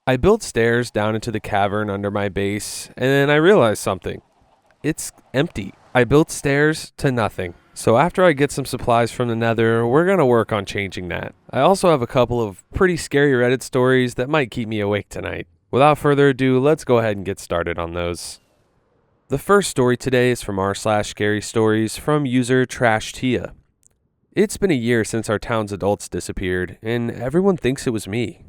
I built stairs down into the cavern under my base, and then I realized something. It's empty. I built stairs to nothing. So after I get some supplies from the nether, we're going to work on changing that. I also have a couple of pretty scary Reddit stories that might keep me awake tonight. Without further ado, let's go ahead and get started on those. The first story today is from r/scary stories from user TrashTia. It's been a year since our town's adults disappeared, and everyone thinks it was me.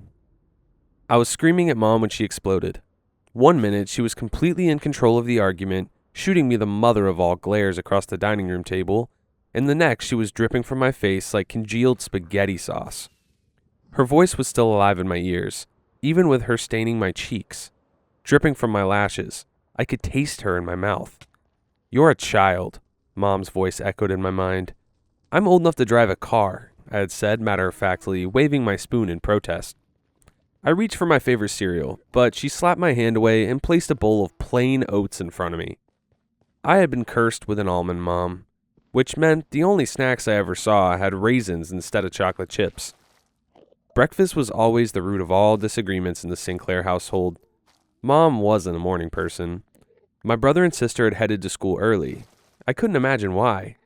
I was screaming at Mom when she exploded. 1 minute, she was completely in control of the argument, shooting me the mother of all glares across the dining room table, and the next she was dripping from my face like congealed spaghetti sauce. Her voice was still alive in my ears, even with her staining my cheeks. Dripping from my lashes, I could taste her in my mouth. "You're a child," Mom's voice echoed in my mind. "I'm old enough to drive a car," I had said matter-of-factly, waving my spoon in protest. I reached for my favorite cereal, but she slapped my hand away and placed a bowl of plain oats in front of me. I had been cursed with an almond mom, which meant the only snacks I ever saw had raisins instead of chocolate chips. Breakfast was always the root of all disagreements in the Sinclair household. Mom wasn't a morning person. My brother and sister had headed to school early. I couldn't imagine why.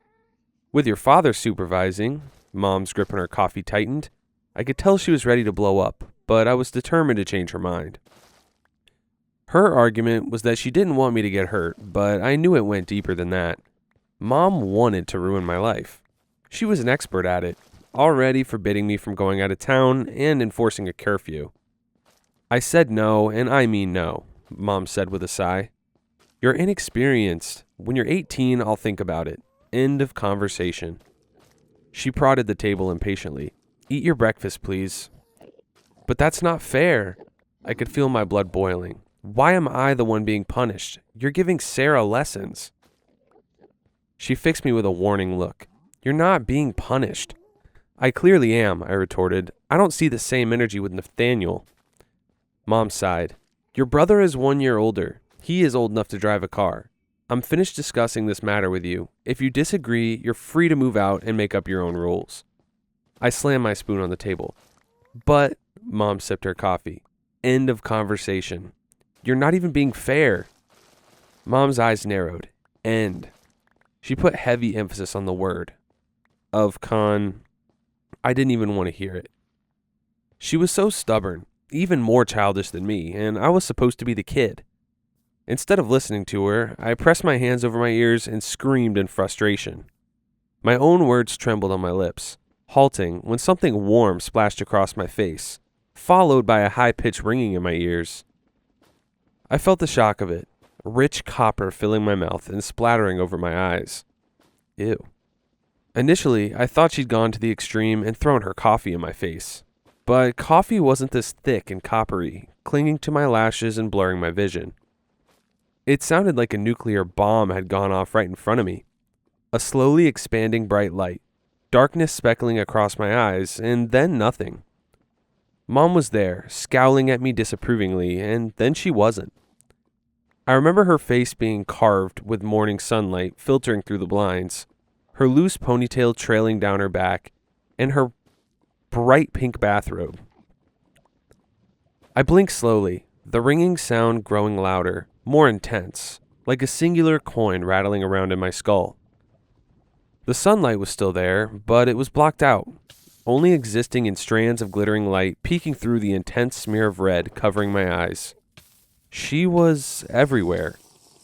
With your father supervising, Mom's grip on her coffee tightened. I could tell she was ready to blow up, but I was determined to change her mind. Her argument was that she didn't want me to get hurt, but I knew it went deeper than that. Mom wanted to ruin my life. She was an expert at it, already forbidding me from going out of town and enforcing a curfew. I said no, and I mean no, Mom said with a sigh. "You're inexperienced. When you're 18, I'll think about it. End of conversation." She prodded the table impatiently. "Eat your breakfast, please." "But that's not fair." I could feel my blood boiling. "Why am I the one being punished? You're giving Sarah lessons." She fixed me with a warning look. "You're not being punished." "I clearly am," I retorted. "I don't see the same energy with Nathaniel." Mom sighed. "Your brother is 1 year older. He is old enough to drive a car. I'm finished discussing this matter with you. If you disagree, you're free to move out and make up your own rules." I slammed my spoon on the table. "But," Mom sipped her coffee, "end of conversation. You're not even being fair." Mom's eyes narrowed. End. She put heavy emphasis on the word. I didn't even want to hear it. She was so stubborn, even more childish than me, and I was supposed to be the kid. Instead of listening to her, I pressed my hands over my ears and screamed in frustration. My own words trembled on my lips, halting when something warm splashed across my face, followed by a high-pitched ringing in my ears. I felt the shock of it, rich copper filling my mouth and splattering over my eyes. Ew. Initially, I thought she'd gone to the extreme and thrown her coffee in my face. But coffee wasn't this thick and coppery, clinging to my lashes and blurring my vision. It sounded like a nuclear bomb had gone off right in front of me. A slowly expanding bright light, darkness speckling across my eyes, and then nothing. Mom was there, scowling at me disapprovingly, and then she wasn't. I remember her face being carved with morning sunlight filtering through the blinds, her loose ponytail trailing down her back, and her bright pink bathrobe. I blinked slowly, the ringing sound growing louder, more intense, like a singular coin rattling around in my skull. The sunlight was still there, but it was blocked out, only existing in strands of glittering light peeking through the intense smear of red covering my eyes. She was everywhere,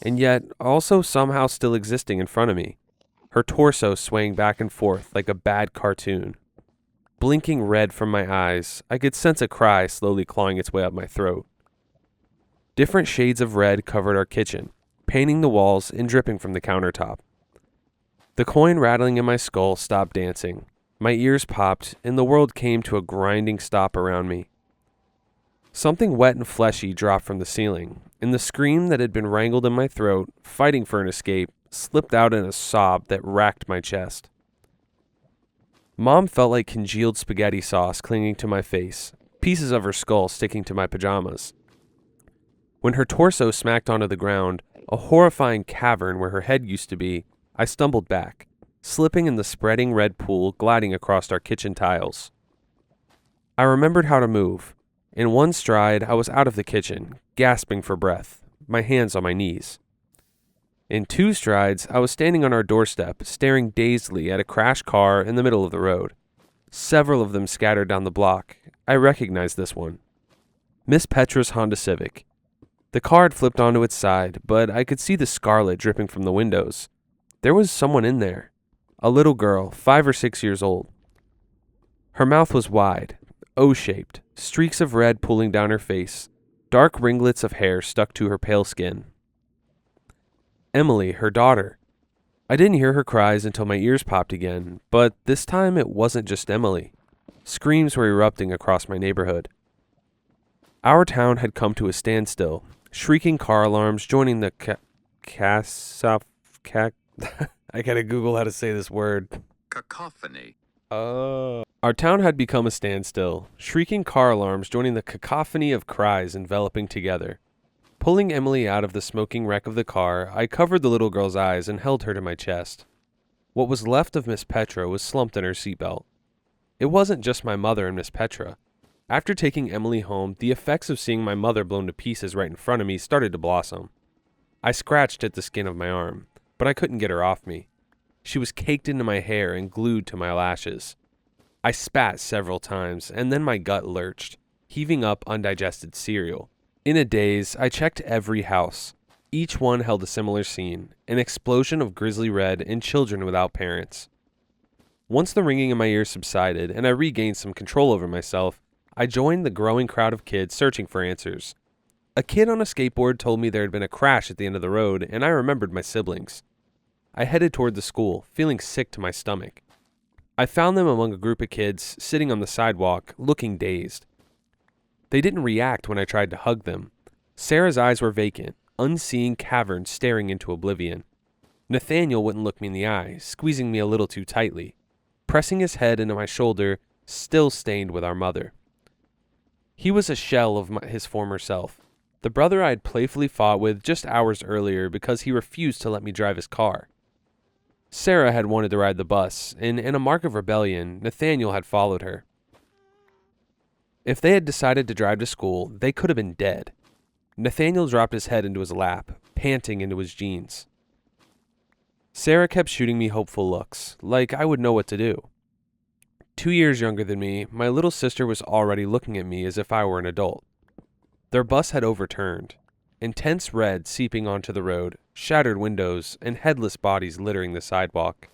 and yet also somehow still existing in front of me, her torso swaying back and forth like a bad cartoon. Blinking red from my eyes, I could sense a cry slowly clawing its way up my throat. Different shades of red covered our kitchen, painting the walls and dripping from the countertop. The coin rattling in my skull stopped dancing. My ears popped, and the world came to a grinding stop around me. Something wet and fleshy dropped from the ceiling, and the scream that had been wrangled in my throat, fighting for an escape, slipped out in a sob that racked my chest. Mom felt like congealed spaghetti sauce clinging to my face, pieces of her skull sticking to my pajamas. When her torso smacked onto the ground, a horrifying cavern where her head used to be, I stumbled back, slipping in the spreading red pool gliding across our kitchen tiles. I remembered how to move, In one stride, I was out of the kitchen, gasping for breath, my hands on my knees. In two strides, I was standing on our doorstep, staring dazedly at a crashed car in the middle of the road. Several of them scattered down the block. I recognized this one. Miss Petra's Honda Civic. The car had flipped onto its side, but I could see the scarlet dripping from the windows. There was someone in there. A little girl, 5 or 6 years old. Her mouth was wide, O-shaped, streaks of red pooling down her face, dark ringlets of hair stuck to her pale skin. Emily, her daughter. I didn't hear her cries until my ears popped again, but this time it wasn't just Emily. Screams were erupting across my neighborhood. Our town had come to a standstill, shrieking car alarms joining the I gotta Google how to say this word. Cacophony. Our town had become a standstill, shrieking car alarms joining the cacophony of cries enveloping together. Pulling Emily out of the smoking wreck of the car, I covered the little girl's eyes and held her to my chest. What was left of Miss Petra was slumped in her seatbelt. It wasn't just my mother and Miss Petra. After taking Emily home, the effects of seeing my mother blown to pieces right in front of me started to blossom. I scratched at the skin of my arm, but I couldn't get her off me. She was caked into my hair and glued to my lashes. I spat several times, and then my gut lurched, heaving up undigested cereal. In a daze, I checked every house. Each one held a similar scene, an explosion of grisly red and children without parents. Once the ringing in my ears subsided and I regained some control over myself, I joined the growing crowd of kids searching for answers. A kid on a skateboard told me there had been a crash at the end of the road, and I remembered my siblings. I headed toward the school, feeling sick to my stomach. I found them among a group of kids sitting on the sidewalk, looking dazed. They didn't react when I tried to hug them. Sarah's eyes were vacant, unseeing caverns staring into oblivion. Nathaniel wouldn't look me in the eye, squeezing me a little too tightly, pressing his head into my shoulder, still stained with our mother. He was a shell of his former self, the brother I had playfully fought with just hours earlier because he refused to let me drive his car. Sarah had wanted to ride the bus, and in a mark of rebellion, Nathaniel had followed her. If they had decided to drive to school, they could have been dead. Nathaniel dropped his head into his lap, panting into his jeans. Sarah kept shooting me hopeful looks, like I would know what to do. 2 years younger than me, my little sister was already looking at me as if I were an adult. Their bus had overturned, intense red seeping onto the road, shattered windows, and headless bodies littering the sidewalk.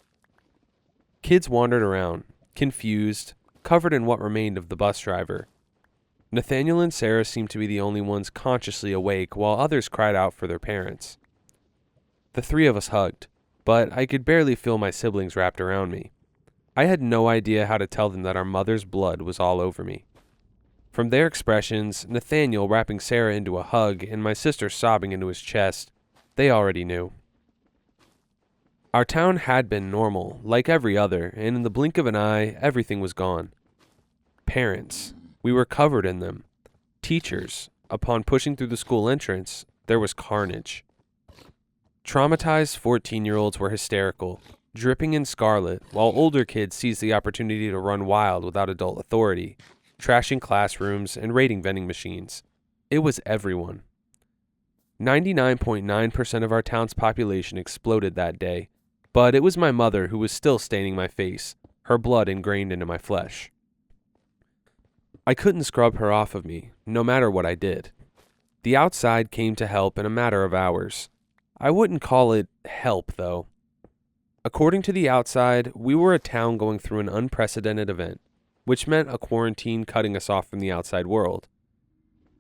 Kids wandered around, confused, covered in what remained of the bus driver. Nathaniel and Sarah seemed to be the only ones consciously awake, while others cried out for their parents. The three of us hugged, but I could barely feel my siblings wrapped around me. I had no idea how to tell them that our mother's blood was all over me. From their expressions, Nathaniel wrapping Sarah into a hug and my sister sobbing into his chest, they already knew. Our town had been normal, like every other, and in the blink of an eye, everything was gone. Parents, we were covered in them. Teachers, upon pushing through the school entrance, there was carnage. Traumatized 14-year-olds were hysterical, dripping in scarlet, while older kids seized the opportunity to run wild without adult authority, trashing classrooms and raiding vending machines. It was everyone. 99.9% of our town's population exploded that day, but it was my mother who was still staining my face, her blood ingrained into my flesh. I couldn't scrub her off of me, no matter what I did. The outside came to help in a matter of hours. I wouldn't call it help, though. According to the outside, we were a town going through an unprecedented event, which meant a quarantine cutting us off from the outside world.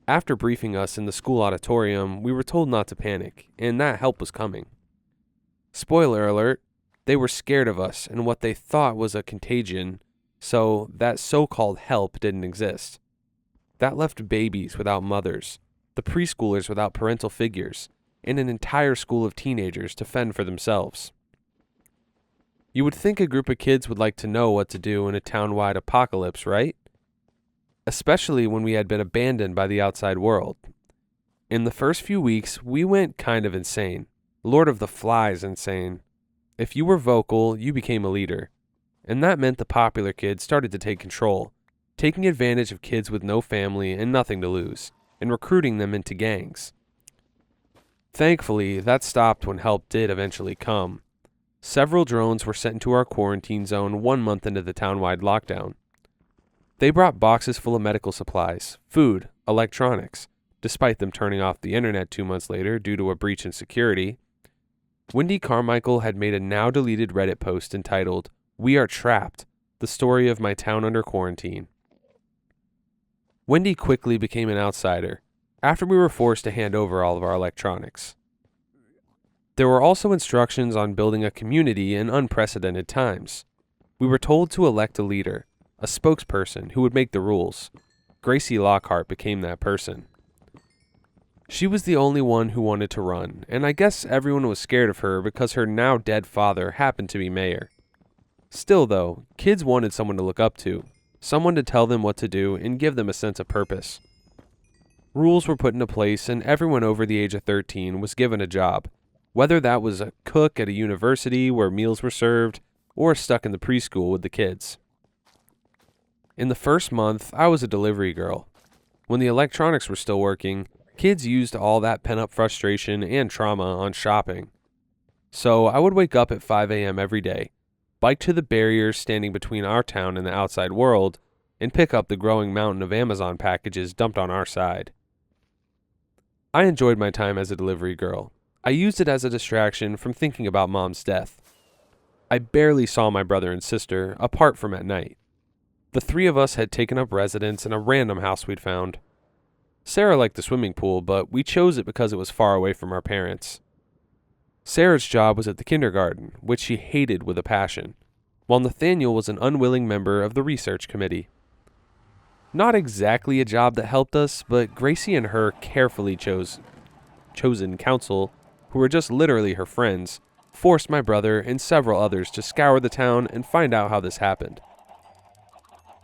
After briefing us in the school auditorium, we were told not to panic, and that help was coming. Spoiler alert, they were scared of us and what they thought was a contagion, so that so-called help didn't exist. That left babies without mothers, the preschoolers without parental figures, and an entire school of teenagers to fend for themselves. You would think a group of kids would like to know what to do in a town-wide apocalypse, right? Especially when we had been abandoned by the outside world. In the first few weeks, we went kind of insane. Lord of the Flies insane. If you were vocal, you became a leader. And that meant the popular kids started to take control. taking advantage of kids with no family and nothing to lose, and recruiting them into gangs. Thankfully, that stopped when help did eventually come. Several drones were sent into our quarantine zone 1 month into the town-wide lockdown. They brought boxes full of medical supplies, food, electronics, despite them turning off the internet 2 months later due to a breach in security. Wendy Carmichael had made a now-deleted Reddit post entitled, "We Are Trapped, the story of my town under quarantine." Wendy quickly became an outsider after we were forced to hand over all of our electronics. There were also instructions on building a community in unprecedented times. We were told to elect a leader, a spokesperson who would make the rules. Gracie Lockhart became that person. She was the only one who wanted to run, and I guess everyone was scared of her because her now dead father happened to be mayor. Still though, kids wanted someone to look up to, someone to tell them what to do and give them a sense of purpose. Rules were put into place and everyone over the age of 13 was given a job, whether that was a cook at a university where meals were served or stuck in the preschool with the kids. In the first month, I was a delivery girl. When the electronics were still working, kids used all that pent-up frustration and trauma on shopping. So I would wake up at 5 a.m. every day, bike to the barriers standing between our town and the outside world, and pick up the growing mountain of Amazon packages dumped on our side. I enjoyed my time as a delivery girl. I used it as a distraction from thinking about Mom's death. I barely saw my brother and sister, apart from at night. The three of us had taken up residence in a random house we'd found. Sarah liked the swimming pool, but we chose it because it was far away from our parents. Sarah's job was at the kindergarten, which she hated with a passion, while Nathaniel was an unwilling member of the research committee. Not exactly a job that helped us, but Gracie and her carefully chosen counsel, who were just literally her friends, forced my brother and several others to scour the town and find out how this happened.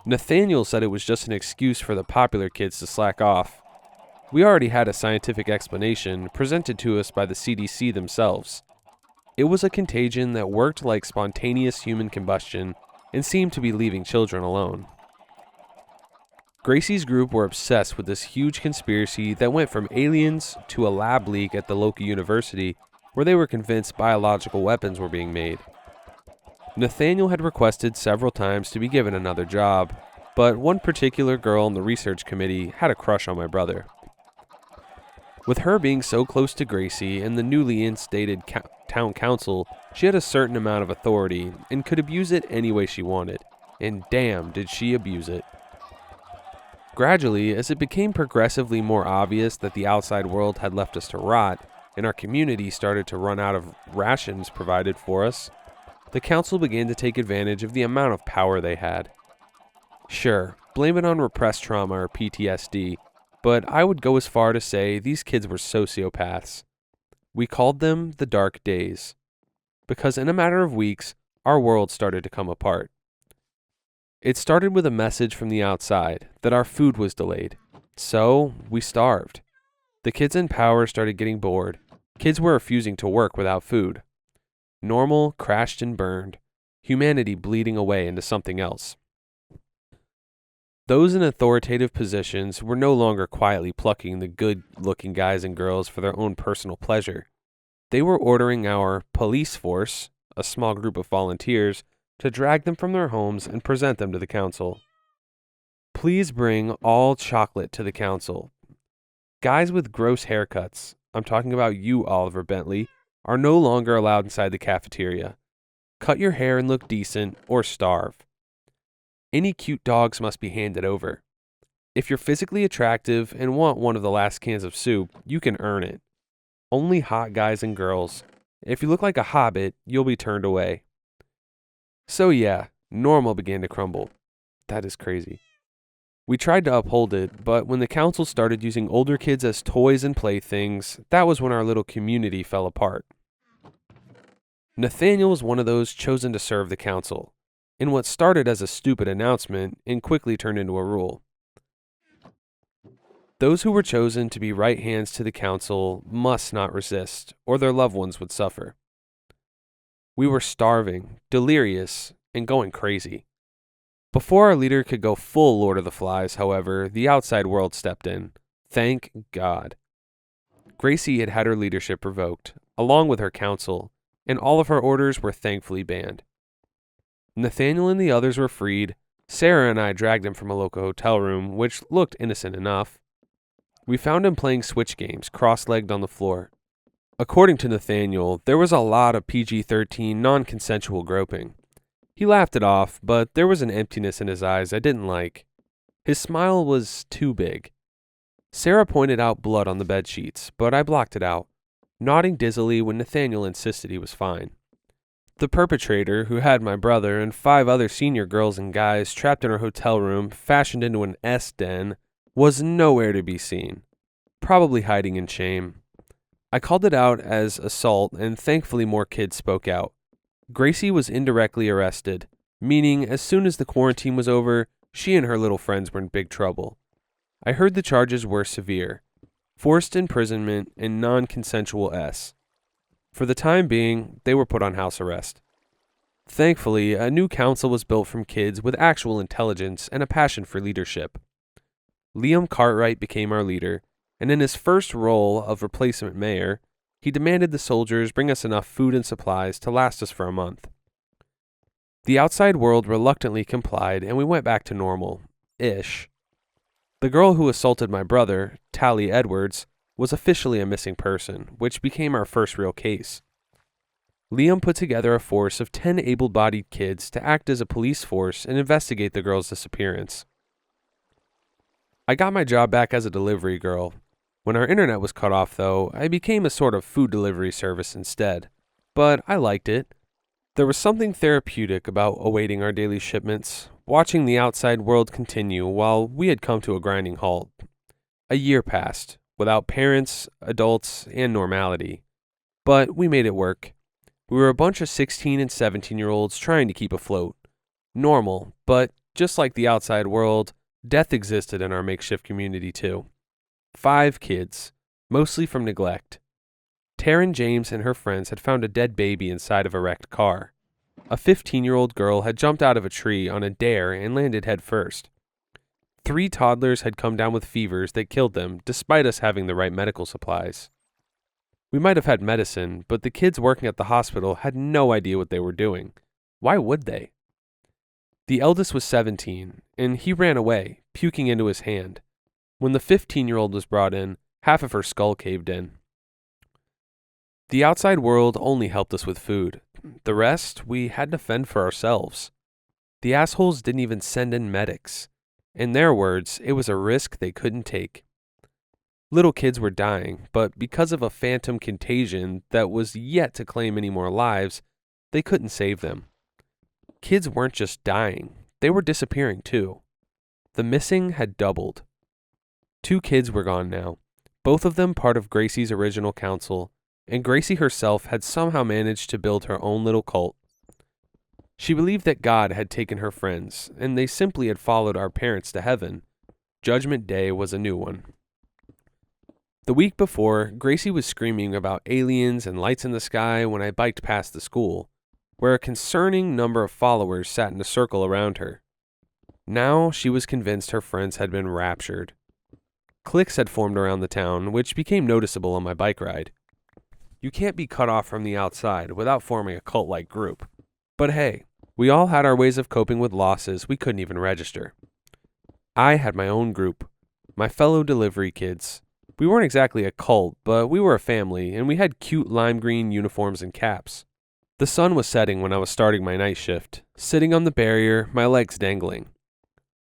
Nathaniel said it was just an excuse for the popular kids to slack off. We already had a scientific explanation presented to us by the CDC themselves. It was a contagion that worked like spontaneous human combustion and seemed to be leaving children alone. Gracie's group were obsessed with this huge conspiracy that went from aliens to a lab leak at the local university where they were convinced biological weapons were being made. Nathaniel had requested several times to be given another job, but one particular girl in the research committee had a crush on my brother. With her being so close to Gracie and the newly instated town council, she had a certain amount of authority and could abuse it any way she wanted, and damn did she abuse it. Gradually, as it became progressively more obvious that the outside world had left us to rot, and our community started to run out of rations provided for us, the council began to take advantage of the amount of power they had. Sure, blame it on repressed trauma or PTSD, but I would go as far to say these kids were sociopaths. We called them the Dark Days, because in a matter of weeks, our world started to come apart. It started with a message from the outside that our food was delayed, so we starved. The kids in power started getting bored. Kids were refusing to work without food. Normal crashed and burned, humanity bleeding away into something else. Those in authoritative positions were no longer quietly plucking the good-looking guys and girls for their own personal pleasure. They were ordering our police force, a small group of volunteers, to drag them from their homes and present them to the council. Please bring all chocolate to the council. Guys with gross haircuts, I'm talking about you, Oliver Bentley, are no longer allowed inside the cafeteria. Cut your hair and look decent, or starve. Any cute dogs must be handed over. If you're physically attractive and want one of the last cans of soup, you can earn it. Only hot guys and girls. If you look like a hobbit, you'll be turned away. So yeah, normal began to crumble. That is crazy. We tried to uphold it, but when the council started using older kids as toys and playthings, that was when our little community fell apart. Nathaniel was one of those chosen to serve the council, in what started as a stupid announcement and quickly turned into a rule. Those who were chosen to be right hands to the council must not resist, or their loved ones would suffer. We were starving, delirious, and going crazy. Before our leader could go full Lord of the Flies, however, the outside world stepped in. Thank God. Gracie had had her leadership revoked, along with her council, and all of her orders were thankfully banned. Nathaniel and the others were freed. Sarah and I dragged him from a local hotel room, which looked innocent enough. We found him playing Switch games, cross-legged on the floor. According to Nathaniel, there was a lot of PG-13 non-consensual groping. He laughed it off, but there was an emptiness in his eyes I didn't like. His smile was too big. Sarah pointed out blood on the bed sheets, but I blocked it out, nodding dizzily when Nathaniel insisted he was fine. The perpetrator, who had my brother and 5 other senior girls and guys trapped in her hotel room, fashioned into an S-den, was nowhere to be seen, probably hiding in shame. I called it out as assault, and thankfully more kids spoke out. Gracie was indirectly arrested, meaning as soon as the quarantine was over, she and her little friends were in big trouble. I heard the charges were severe: forced imprisonment and non-consensual S. For the time being, they were put on house arrest. Thankfully, a new council was built from kids with actual intelligence and a passion for leadership. Liam Cartwright became our leader, and in his first role of replacement mayor, he demanded the soldiers bring us enough food and supplies to last us for a month. The outside world reluctantly complied, and we went back to normal-ish. The girl who assaulted my brother, Tally Edwards, was officially a missing person, which became our first real case. Liam put together a force of 10 able-bodied kids to act as a police force and investigate the girl's disappearance. I got my job back as a delivery girl. When our internet was cut off, though, I became a sort of food delivery service instead. But I liked it. There was something therapeutic about awaiting our daily shipments, watching the outside world continue while we had come to a grinding halt. A year passed, without parents, adults, and normality. But we made it work. We were a bunch of 16 and 17-year-olds trying to keep afloat. Normal, but just like the outside world, death existed in our makeshift community too. 5 kids, mostly from neglect. Taryn James and her friends had found a dead baby inside of a wrecked car. A 15-year-old girl had jumped out of a tree on a dare and landed head first. 3 toddlers had come down with fevers that killed them, despite us having the right medical supplies. We might have had medicine, but the kids working at the hospital had no idea what they were doing. Why would they? The eldest was 17, and he ran away, puking into his hand. When the 15-year-old was brought in, half of her skull caved in. The outside world only helped us with food. The rest, we had to fend for ourselves. The assholes didn't even send in medics. In their words, it was a risk they couldn't take. Little kids were dying, but because of a phantom contagion that was yet to claim any more lives, they couldn't save them. Kids weren't just dying, they were disappearing too. The missing had doubled. 2 kids were gone now, both of them part of Gracie's original council, and Gracie herself had somehow managed to build her own little cult. She believed that God had taken her friends, and they simply had followed our parents to heaven. Judgment Day was a new one. The week before, Gracie was screaming about aliens and lights in the sky when I biked past the school, where a concerning number of followers sat in a circle around her. Now she was convinced her friends had been raptured. Cliques had formed around the town, which became noticeable on my bike ride. You can't be cut off from the outside without forming a cult-like group. But hey, we all had our ways of coping with losses we couldn't even register. I had my own group, my fellow delivery kids. We weren't exactly a cult, but we were a family, and we had cute lime green uniforms and caps. The sun was setting when I was starting my night shift, sitting on the barrier, my legs dangling.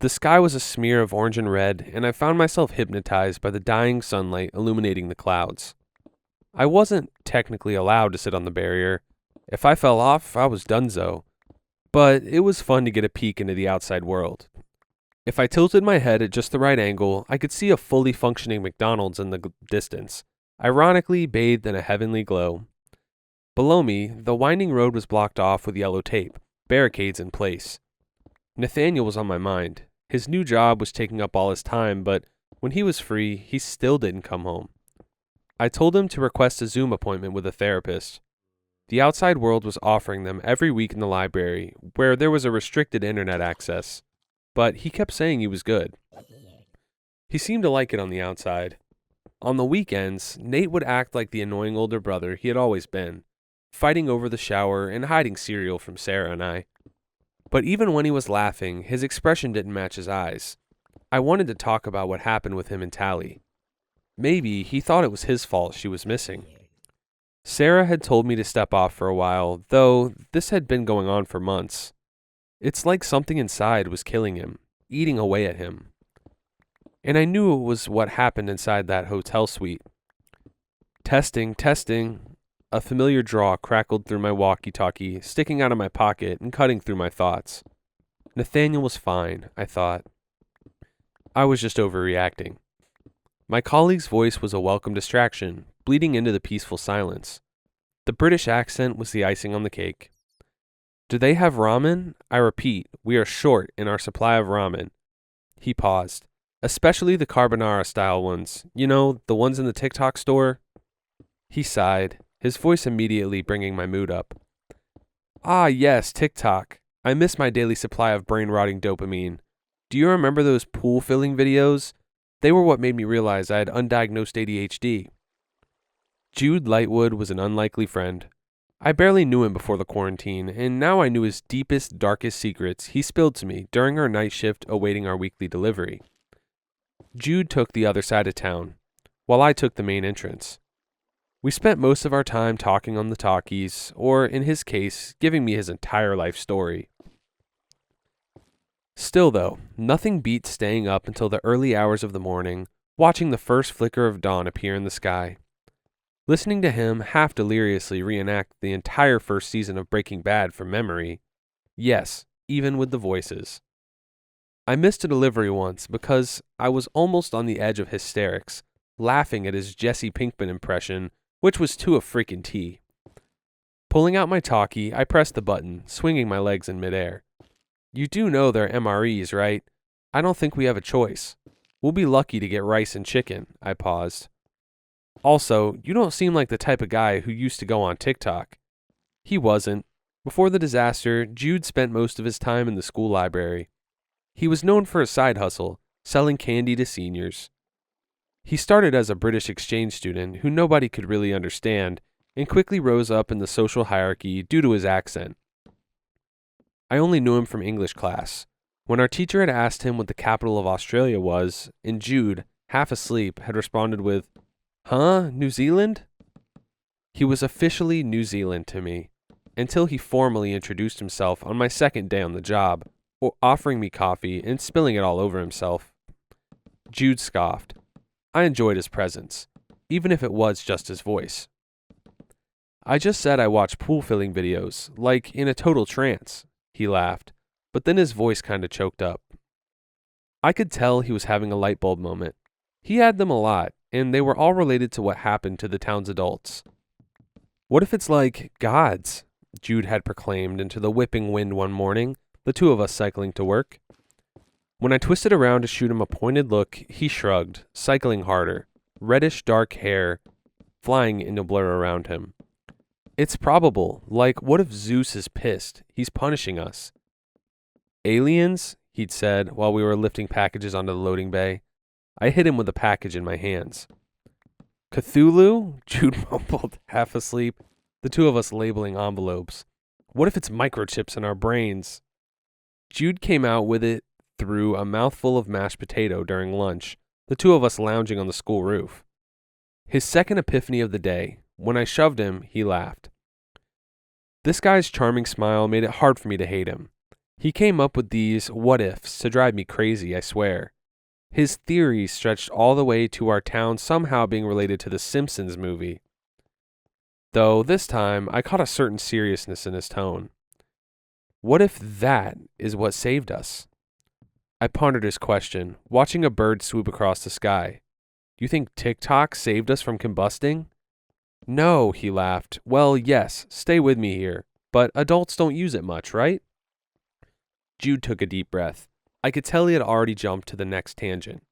The sky was a smear of orange and red, and I found myself hypnotized by the dying sunlight illuminating the clouds. I wasn't technically allowed to sit on the barrier. If I fell off, I was donezo. But it was fun to get a peek into the outside world. If I tilted my head at just the right angle, I could see a fully functioning McDonald's in the distance, ironically bathed in a heavenly glow. Below me, the winding road was blocked off with yellow tape, barricades in place. Nathaniel was on my mind. His new job was taking up all his time, but when he was free, he still didn't come home. I told him to request a Zoom appointment with a therapist. The outside world was offering them every week in the library, where there was a restricted internet access. but he kept saying he was good. He seemed to like it on the outside. On the weekends, Nate would act like the annoying older brother he had always been, fighting over the shower and hiding cereal from Sarah and I. But even when he was laughing, his expression didn't match his eyes. I wanted to talk about what happened with him and Tally. Maybe he thought it was his fault she was missing. Sarah had told me to step off for a while, though this had been going on for months. It's like something inside was killing him, eating away at him. And I knew it was what happened inside that hotel suite. Testing, testing. A familiar draw crackled through my walkie-talkie, sticking out of my pocket and cutting through my thoughts. Nathaniel was fine, I thought. I was just overreacting. My colleague's voice was a welcome distraction, bleeding into the peaceful silence. The British accent was the icing on the cake. Do they have ramen? I repeat, we are short in our supply of ramen. He paused. Especially the carbonara-style ones. You know, the ones in the TikTok store? He sighed, his voice immediately bringing my mood up. Ah, yes, TikTok. I miss my daily supply of brain-rotting dopamine. Do you remember those pool-filling videos? They were what made me realize I had undiagnosed ADHD. Jude Lightwood was an unlikely friend. I barely knew him before the quarantine, and now I knew his deepest, darkest secrets he spilled to me during our night shift awaiting our weekly delivery. Jude took the other side of town, while I took the main entrance. We spent most of our time talking on the talkies, or in his case, giving me his entire life story. Still though, nothing beats staying up until the early hours of the morning, watching the first flicker of dawn appear in the sky. Listening to him half deliriously reenact the entire first season of Breaking Bad from memory. Yes, even with the voices. I missed a delivery once because I was almost on the edge of hysterics, laughing at his Jesse Pinkman impression, which was to a freaking T. Pulling out my talkie, I pressed the button, swinging my legs in midair. You do know they're MREs, right? I don't think we have a choice. We'll be lucky to get rice and chicken, I paused. Also, you don't seem like the type of guy who used to go on TikTok. He wasn't. Before the disaster, Jude spent most of his time in the school library. He was known for a side hustle, selling candy to seniors. He started as a British exchange student who nobody could really understand, and quickly rose up in the social hierarchy due to his accent. I only knew him from English class. When our teacher had asked him what the capital of Australia was, and Jude, half asleep, had responded with, "Huh? New Zealand?" He was officially New Zealand to me, until he formally introduced himself on my second day on the job, offering me coffee and spilling it all over himself. Jude scoffed. I enjoyed his presence, even if it was just his voice. I just said I watch pool filling videos, like in a total trance, he laughed, but then his voice kinda choked up. I could tell he was having a light bulb moment. He had them a lot, and they were all related to what happened to the town's adults. What if it's like gods? Jude had proclaimed into the whipping wind one morning, the two of us cycling to work. When I twisted around to shoot him a pointed look, he shrugged, cycling harder, reddish dark hair flying into blur around him. It's probable, like what if Zeus is pissed? He's punishing us. Aliens? He'd said while we were lifting packages onto the loading bay. I hit him with a package in my hands. Cthulhu? Jude mumbled, half asleep, the two of us labeling envelopes. What if it's microchips in our brains? Jude came out with it through a mouthful of mashed potato during lunch, the two of us lounging on the school roof. His second epiphany of the day, when I shoved him, he laughed. This guy's charming smile made it hard for me to hate him. He came up with these what-ifs to drive me crazy, I swear. His theories stretched all the way to our town somehow being related to the Simpsons movie. Though this time, I caught a certain seriousness in his tone. What if that is what saved us? I pondered his question, watching a bird swoop across the sky. Do you think TikTok saved us from combusting? No, he laughed. Well, yes, stay with me here. But adults don't use it much, right? Jude took a deep breath. I could tell he had already jumped to the next tangent.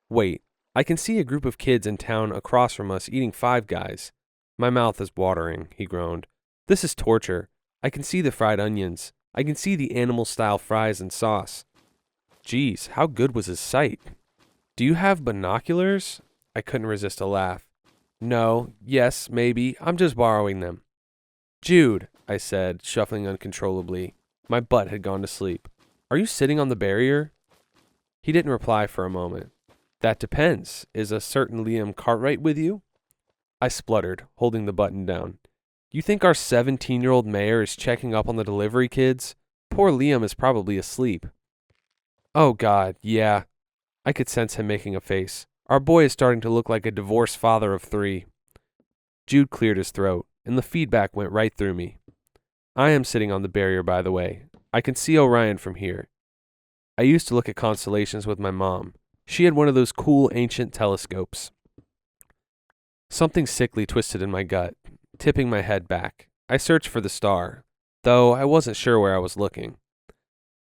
Wait, I can see a group of kids in town across from us eating Five Guys. My mouth is watering, he groaned. This is torture. I can see the fried onions. I can see the animal-style fries and sauce. Geez, how good was his sight? Do you have binoculars? I couldn't resist a laugh. No, yes, maybe. I'm just borrowing them. Jude, I said, shuffling uncontrollably. My butt had gone to sleep. Are you sitting on the barrier? He didn't reply for a moment. That depends. Is a certain Liam Cartwright with you? I spluttered, holding the button down. You think our 17-year-old mayor is checking up on the delivery kids? Poor Liam is probably asleep. Oh, God, yeah. I could sense him making a face. Our boy is starting to look like a divorced father of 3. Jude cleared his throat, and the feedback went right through me. I am sitting on the barrier, by the way. I can see Orion from here. I used to look at constellations with my mom. She had one of those cool ancient telescopes. Something sickly twisted in my gut, tipping my head back. I searched for the star, though I wasn't sure where I was looking.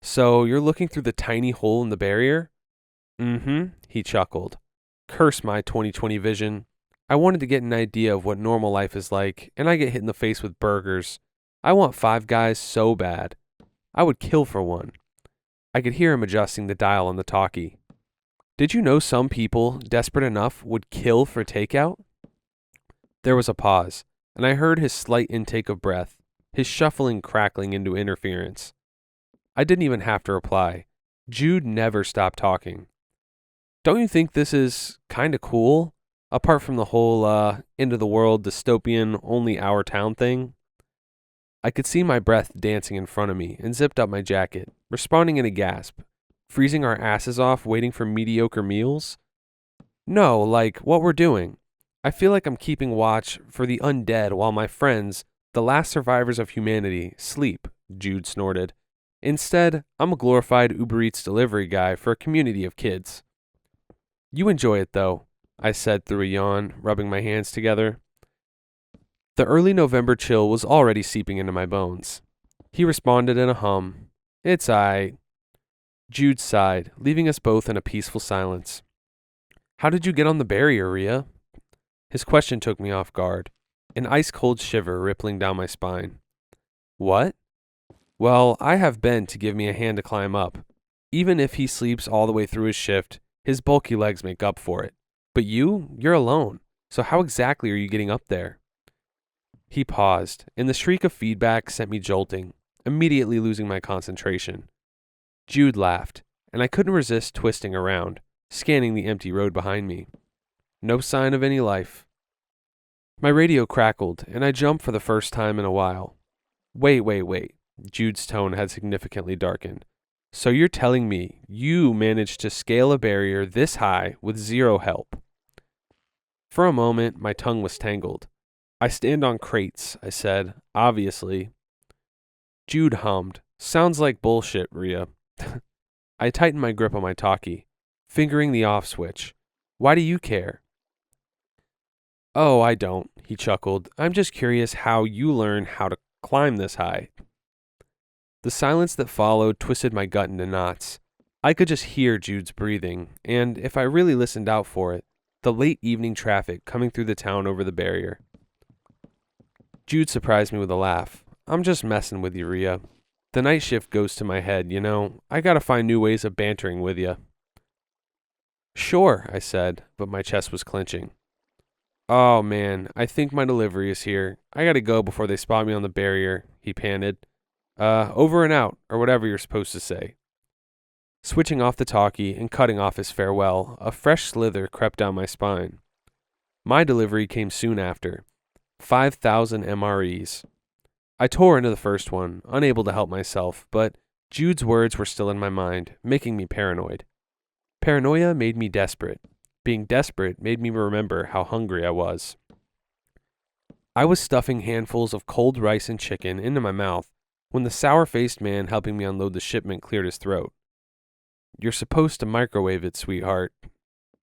So, you're looking through the tiny hole in the barrier? Mm-hmm, he chuckled. Curse my 20/20 vision. I wanted to get an idea of what normal life is like, and I get hit in the face with burgers. I want 5 guys so bad. I would kill for one. I could hear him adjusting the dial on the talkie. Did you know some people, desperate enough, would kill for takeout? There was a pause, and I heard his slight intake of breath, his shuffling crackling into interference. I didn't even have to reply. Jude never stopped talking. Don't you think this is kinda cool? Apart from the whole, end of the world, dystopian, only our town thing? I could see my breath dancing in front of me and zipped up my jacket, responding in a gasp. Freezing our asses off waiting for mediocre meals? No, like what we're doing. I feel like I'm keeping watch for the undead while my friends, the last survivors of humanity, sleep, Jude snorted. Instead, I'm a glorified Uber Eats delivery guy for a community of kids. You enjoy it, though, I said through a yawn, rubbing my hands together. The early November chill was already seeping into my bones. He responded in a hum. It's aight. Jude sighed, leaving us both in a peaceful silence. How did you get on the barrier, Rhea? His question took me off guard, an ice-cold shiver rippling down my spine. What? Well, I have Ben to give me a hand to climb up. Even if he sleeps all the way through his shift, his bulky legs make up for it. But you're alone, so how exactly are you getting up there? He paused, and the shriek of feedback sent me jolting, immediately losing my concentration. Jude laughed, and I couldn't resist twisting around, scanning the empty road behind me. No sign of any life. My radio crackled, and I jumped for the first time in a while. Wait. Jude's tone had significantly darkened. So you're telling me you managed to scale a barrier this high with 0 help? For a moment, my tongue was tangled. I stand on crates, I said, obviously. Jude hummed. Sounds like bullshit, Rhea. I tightened my grip on my talkie, fingering the off switch. Why do you care? Oh, I don't, he chuckled. I'm just curious how you learn how to climb this high. The silence that followed twisted my gut into knots. I could just hear Jude's breathing, and if I really listened out for it, the late evening traffic coming through the town over the barrier. Jude surprised me with a laugh. I'm just messing with you, Rhea. The night shift goes to my head, you know. I gotta find new ways of bantering with you. Sure, I said, but my chest was clenching. Oh man, I think my delivery is here. I gotta go before they spot me on the barrier, he panted. Over and out, or whatever you're supposed to say. Switching off the talkie and cutting off his farewell, a fresh slither crept down my spine. My delivery came soon after. 5,000 MREs. I tore into the first one, unable to help myself, but Jude's words were still in my mind, making me paranoid. Paranoia made me desperate. Being desperate made me remember how hungry I was. I was stuffing handfuls of cold rice and chicken into my mouth when the sour-faced man helping me unload the shipment cleared his throat. You're supposed to microwave it, sweetheart.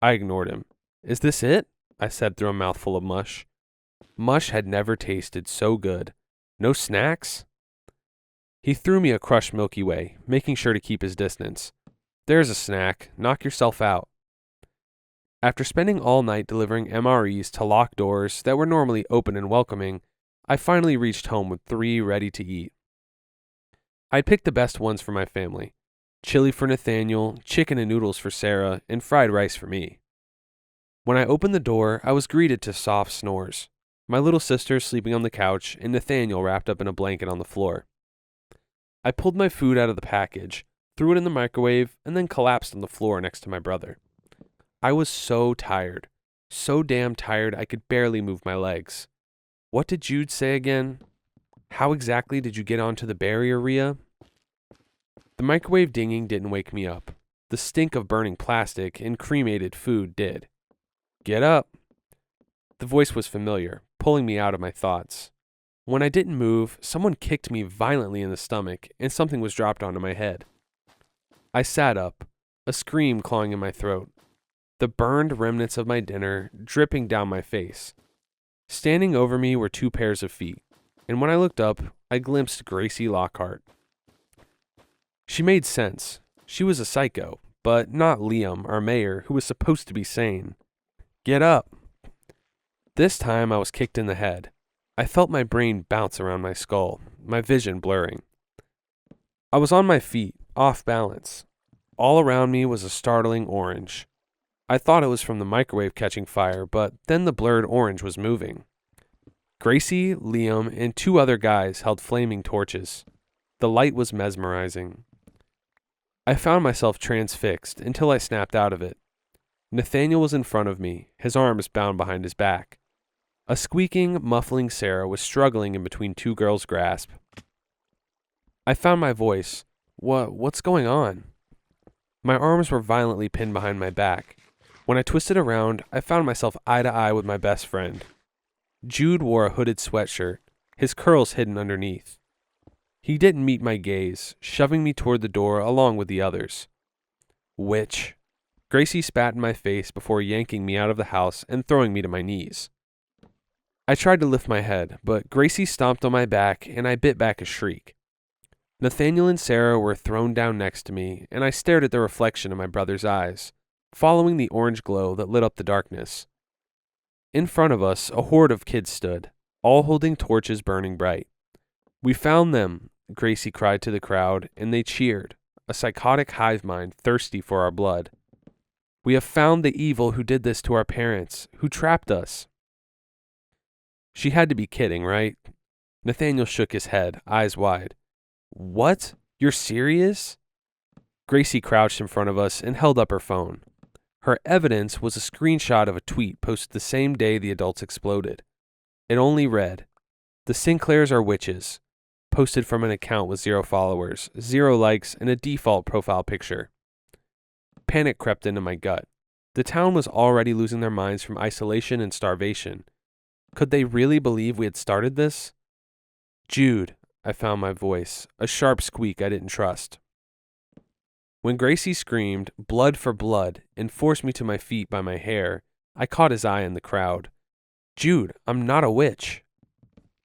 I ignored him. Is this it? I said through a mouthful of mush. Mush had never tasted so good. No snacks? He threw me a crushed Milky Way, making sure to keep his distance. There's a snack. Knock yourself out. After spending all night delivering MREs to locked doors that were normally open and welcoming, I finally reached home with 3 ready to eat. I'd picked the best ones for my family. chili for Nathaniel, chicken and noodles for Sarah, and fried rice for me. When I opened the door, I was greeted to soft snores. My little sister sleeping on the couch, and Nathaniel wrapped up in a blanket on the floor. I pulled my food out of the package, threw it in the microwave, and then collapsed on the floor next to my brother. I was so tired. So damn tired I could barely move my legs. What did Jude say again? How exactly did you get onto the barrier, Rhea? The microwave dinging didn't wake me up. The stink of burning plastic and cremated food did. Get up. The voice was familiar, pulling me out of my thoughts. When I didn't move, someone kicked me violently in the stomach, and something was dropped onto my head. I sat up, a scream clawing in my throat. The burned remnants of my dinner dripping down my face. Standing over me were 2 pairs of feet, and when I looked up, I glimpsed Gracie Lockhart. She made sense. She was a psycho, but not Liam, our mayor, who was supposed to be sane. Get up. This time I was kicked in the head. I felt my brain bounce around my skull, my vision blurring. I was on my feet, off balance. All around me was a startling orange. I thought it was from the microwave catching fire, but then the blurred orange was moving. Gracie, Liam, and 2 other guys held flaming torches. The light was mesmerizing. I found myself transfixed until I snapped out of it. Nathaniel was in front of me, his arms bound behind his back. A squeaking, muffling Sarah was struggling in between 2 girls' grasp. I found my voice. What's going on? My arms were violently pinned behind my back. When I twisted around, I found myself eye to eye with my best friend. Jude wore a hooded sweatshirt, his curls hidden underneath. He didn't meet my gaze, shoving me toward the door along with the others. Witch. Gracie spat in my face before yanking me out of the house and throwing me to my knees. I tried to lift my head, but Gracie stomped on my back and I bit back a shriek. Nathaniel and Sarah were thrown down next to me, and I stared at the reflection of my brother's eyes, following the orange glow that lit up the darkness. In front of us, a horde of kids stood, all holding torches burning bright. We found them, Gracie cried to the crowd, and they cheered, a psychotic hive mind thirsty for our blood. We have found the evil who did this to our parents, who trapped us. She had to be kidding, right? Nathaniel shook his head, eyes wide. What? You're serious? Gracie crouched in front of us and held up her phone. Her evidence was a screenshot of a tweet posted the same day the adults exploded. It only read, "The Sinclairs are witches," posted from an account with 0 followers, 0 likes, and a default profile picture. Panic crept into my gut. The town was already losing their minds from isolation and starvation. Could they really believe we had started this? Jude, I found my voice, a sharp squeak I didn't trust. When Gracie screamed, "Blood for blood," and forced me to my feet by my hair, I caught his eye in the crowd. Jude, I'm not a witch.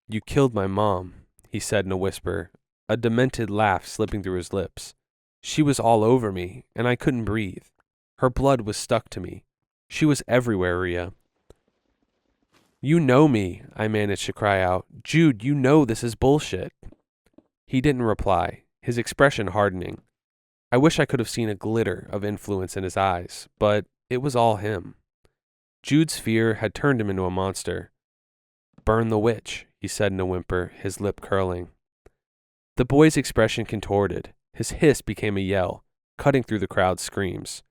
You killed my mom, he said in a whisper, a demented laugh slipping through his lips. She was all over me, and I couldn't breathe. Her blood was stuck to me. She was everywhere, Rhea. You know me, I managed to cry out. Jude, you know this is bullshit. He didn't reply, his expression hardening. I wish I could have seen a glitter of influence in his eyes, but it was all him. Jude's fear had turned him into a monster. Burn the witch, he said in a whimper, his lip curling. The boy's expression contorted. His hiss became a yell, cutting through the crowd's screams.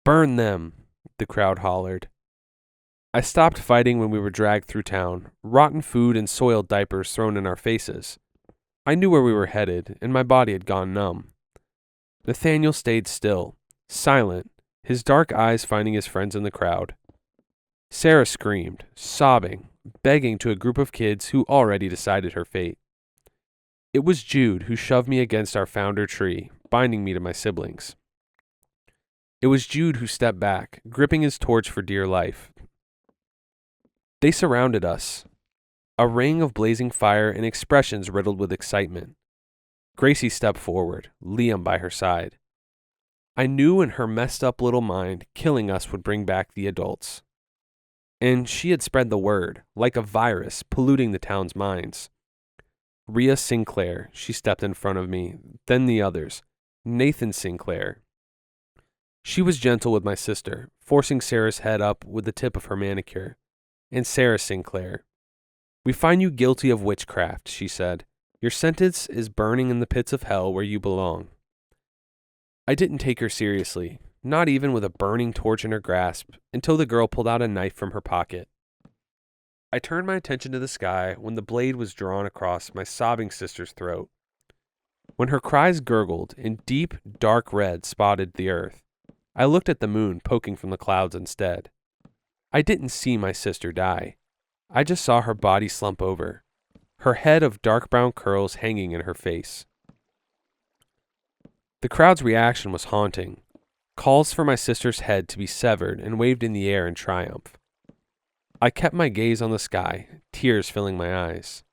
Burn them, the crowd hollered. I stopped fighting when we were dragged through town, rotten food and soiled diapers thrown in our faces. I knew where we were headed, and my body had gone numb. Nathaniel stayed still, silent, his dark eyes finding his friends in the crowd. Sarah screamed, sobbing, begging to a group of kids who already decided her fate. It was Jude who shoved me against our founder tree, binding me to my siblings. It was Jude who stepped back, gripping his torch for dear life. They surrounded us, a ring of blazing fire and expressions riddled with excitement. Gracie stepped forward, Liam by her side. I knew in her messed up little mind killing us would bring back the adults. And she had spread the word, like a virus, polluting the town's minds. Rhea Sinclair, she stepped in front of me, then the others. Nathan Sinclair. She was gentle with my sister, forcing Sarah's head up with the tip of her manicure. And Sarah Sinclair. We find you guilty of witchcraft, she said. Your sentence is burning in the pits of hell where you belong. I didn't take her seriously, not even with a burning torch in her grasp, until the girl pulled out a knife from her pocket. I turned my attention to the sky when the blade was drawn across my sobbing sister's throat. When her cries gurgled and deep, dark red spotted the earth, I looked at the moon poking from the clouds instead. I didn't see my sister die. I just saw her body slump over, her head of dark brown curls hanging in her face. The crowd's reaction was haunting. Calls for my sister's head to be severed and waved in the air in triumph. I kept my gaze on the sky, tears filling my eyes.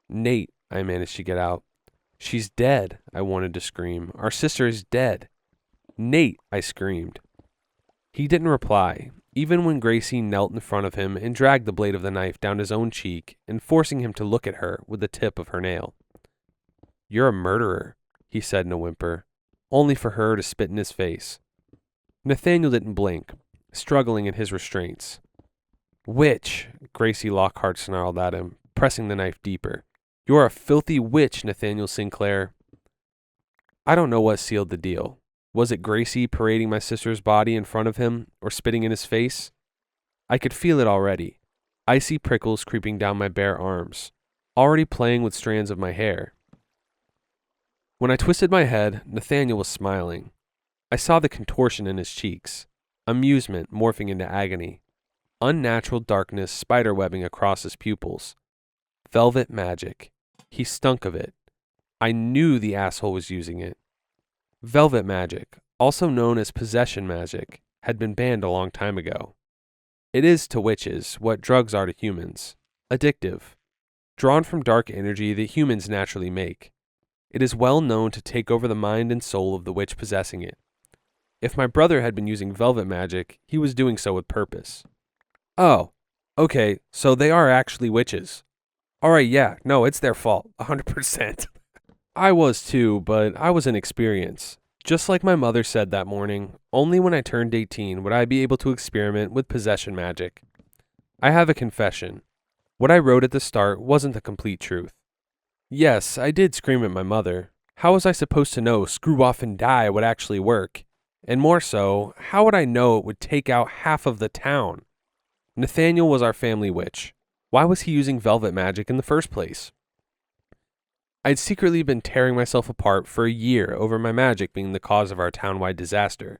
Nate, I managed to get out. She's dead, I wanted to scream. Our sister is dead. Nate, I screamed. He didn't reply, even when Gracie knelt in front of him and dragged the blade of the knife down his own cheek and forcing him to look at her with the tip of her nail. You're a murderer, he said in a whimper, only for her to spit in his face. Nathaniel didn't blink, struggling in his restraints. Witch, Gracie Lockhart snarled at him, pressing the knife deeper. You're a filthy witch, Nathaniel Sinclair. I don't know what sealed the deal. Was it Gracie parading my sister's body in front of him or spitting in his face? I could feel it already, icy prickles creeping down my bare arms, already playing with strands of my hair. When I twisted my head, Nathaniel was smiling. I saw the contortion in his cheeks, amusement morphing into agony, unnatural darkness spiderwebbing across his pupils. Velvet magic. He stunk of it. I knew the asshole was using it. Velvet magic, also known as possession magic, had been banned a long time ago. It is to witches what drugs are to humans, addictive, drawn from dark energy that humans naturally make. It is well known to take over the mind and soul of the witch possessing it. If my brother had been using velvet magic, he was doing so with purpose. Oh, okay, so they are actually witches. Alright, yeah, no, it's their fault, 100%. I was too, but I was inexperienced. Just like my mother said that morning, only when I turned 18 would I be able to experiment with possession magic. I have a confession. What I wrote at the start wasn't the complete truth. Yes, I did scream at my mother. How was I supposed to know screw off and die would actually work? And more so, how would I know it would take out half of the town? Nathaniel was our family witch. Why was he using velvet magic in the first place? I'd secretly been tearing myself apart for a year over my magic being the cause of our town-wide disaster.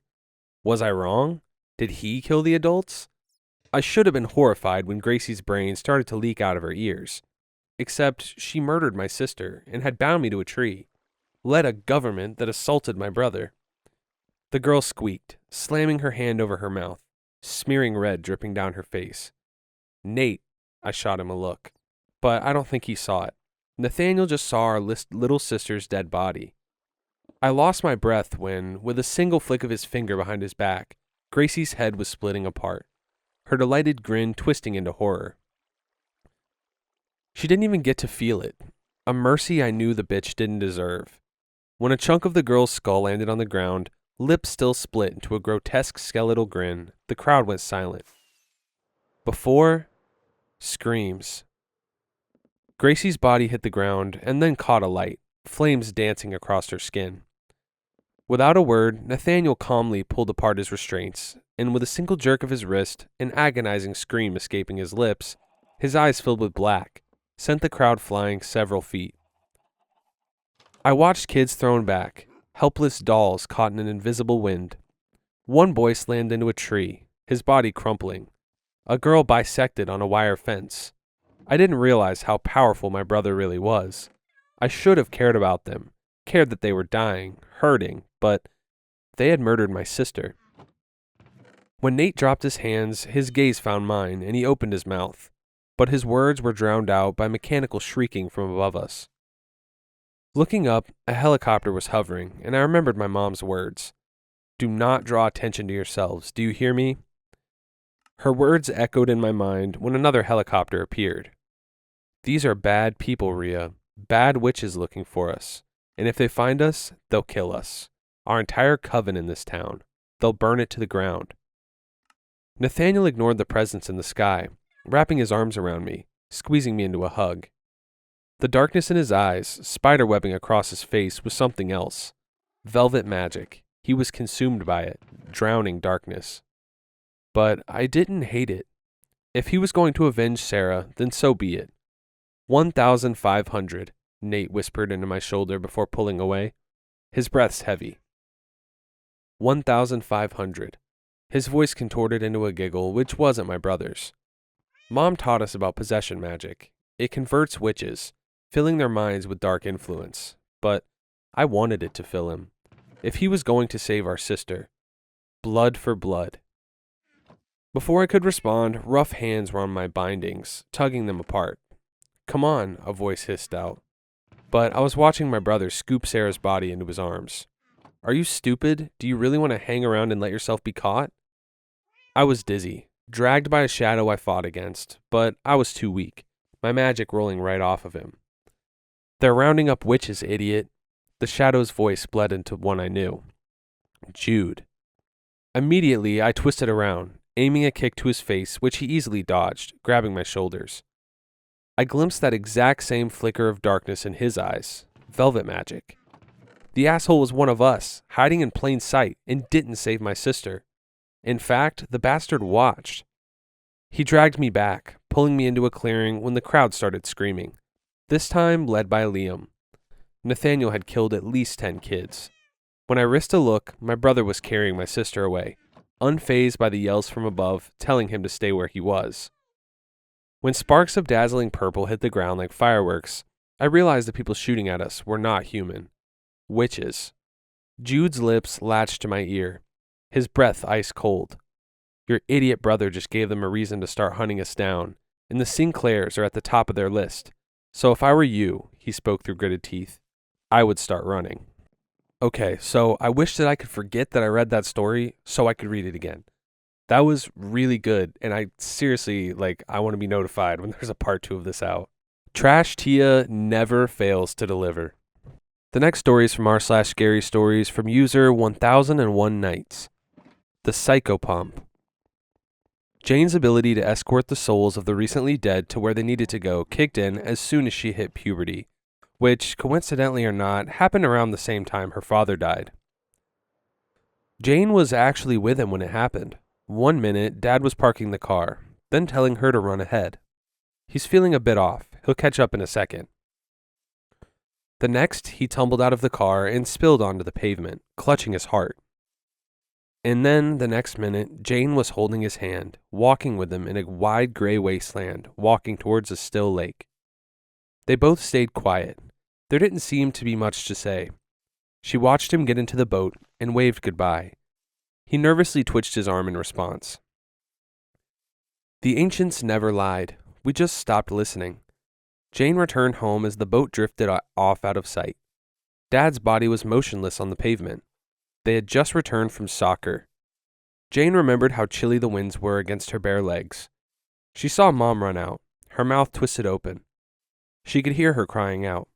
Was I wrong? Did he kill the adults? I should have been horrified when Gracie's brain started to leak out of her ears. Except she murdered my sister and had bound me to a tree, led a government that assaulted my brother. The girl squeaked, slamming her hand over her mouth, smearing red dripping down her face. Nate, I shot him a look, but I don't think he saw it. Nathaniel just saw our little sister's dead body. I lost my breath when, with a single flick of his finger behind his back, Gracie's head was splitting apart, her delighted grin twisting into horror. She didn't even get to feel it, a mercy I knew the bitch didn't deserve. When a chunk of the girl's skull landed on the ground, lips still split into a grotesque skeletal grin, the crowd went silent. Before, screams. Gracie's body hit the ground and then caught a light, flames dancing across her skin. Without a word, Nathaniel calmly pulled apart his restraints, and with a single jerk of his wrist, an agonizing scream escaping his lips, his eyes filled with black, sent the crowd flying several feet. I watched kids thrown back, helpless dolls caught in an invisible wind. One boy slammed into a tree, his body crumpling. A girl bisected on a wire fence. I didn't realize how powerful my brother really was. I should have cared about them, cared that they were dying, hurting, but they had murdered my sister. When Nate dropped his hands, his gaze found mine, and he opened his mouth, but his words were drowned out by mechanical shrieking from above us. Looking up, a helicopter was hovering, and I remembered my mom's words. Do not draw attention to yourselves, do you hear me? Her words echoed in my mind when another helicopter appeared. These are bad people, Rhea. Bad witches looking for us. And if they find us, they'll kill us. Our entire coven in this town. They'll burn it to the ground. Nathaniel ignored the presence in the sky, wrapping his arms around me, squeezing me into a hug. The darkness in his eyes, spiderwebbing across his face, was something else. Velvet magic. He was consumed by it, drowning darkness. But I didn't hate it. If he was going to avenge Sarah, then so be it. 1,500, Nate whispered into my shoulder before pulling away. His breath's heavy. 1,500. His voice contorted into a giggle, which wasn't my brother's. Mom taught us about possession magic. It converts witches, filling their minds with dark influence. But I wanted it to fill him. If he was going to save our sister. Blood for blood. Before I could respond, rough hands were on my bindings, tugging them apart. Come on, a voice hissed out. But I was watching my brother scoop Sarah's body into his arms. Are you stupid? Do you really want to hang around and let yourself be caught? I was dizzy, dragged by a shadow I fought against, but I was too weak, my magic rolling right off of him. They're rounding up witches, idiot. The shadow's voice bled into one I knew. Jude. Immediately, I twisted around, aiming a kick to his face, which he easily dodged, grabbing my shoulders. I glimpsed that exact same flicker of darkness in his eyes. Velvet magic. The asshole was one of us, hiding in plain sight, and didn't save my sister. In fact, the bastard watched. He dragged me back, pulling me into a clearing when the crowd started screaming, this time led by Liam. Nathaniel had killed at least 10 kids. When I risked a look, my brother was carrying my sister away, unfazed by the yells from above, telling him to stay where he was. When sparks of dazzling purple hit the ground like fireworks, I realized the people shooting at us were not human. Witches. Jude's lips latched to my ear, his breath ice cold. Your idiot brother just gave them a reason to start hunting us down, and the Sinclairs are at the top of their list. So if I were you, he spoke through gritted teeth, I would start running. Okay, so I wish that I could forget that I read that story so I could read it again. That was really good, and I seriously, I want to be notified when there's a part 2 of this out. Trash Tia never fails to deliver. The next story is from r/scary stories from user 1001 Nights. The psychopomp. Jane's ability to escort the souls of the recently dead to where they needed to go kicked in as soon as she hit puberty, which, coincidentally or not, happened around the same time her father died. Jane was actually with him when it happened. One minute, Dad was parking the car, then telling her to run ahead. He's feeling a bit off. He'll catch up in a second. The next, he tumbled out of the car and spilled onto the pavement, clutching his heart. And then, the next minute, Jane was holding his hand, walking with him in a wide gray wasteland, walking towards a still lake. They both stayed quiet. There didn't seem to be much to say. She watched him get into the boat and waved goodbye. He nervously twitched his arm in response. The ancients never lied. We just stopped listening. Jane returned home as the boat drifted off out of sight. Dad's body was motionless on the pavement. They had just returned from soccer. Jane remembered how chilly the winds were against her bare legs. She saw Mom run out, her mouth twisted open. She could hear her crying out.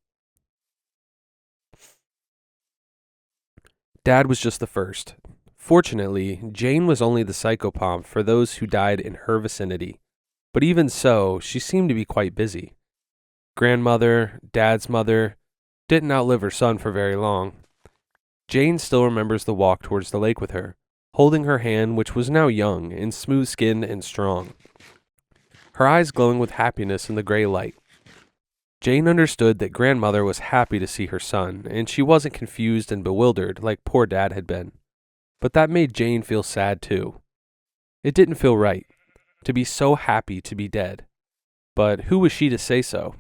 Dad was just the first. Fortunately, Jane was only the psychopomp for those who died in her vicinity. But even so, she seemed to be quite busy. Grandmother, Dad's mother, didn't outlive her son for very long. Jane still remembers the walk towards the lake with her, holding her hand, which was now young and smooth-skinned and strong. Her eyes glowing with happiness in the gray light. Jane understood that grandmother was happy to see her son, and she wasn't confused and bewildered like poor Dad had been. But that made Jane feel sad too. It didn't feel right, to be so happy to be dead. But who was she to say so?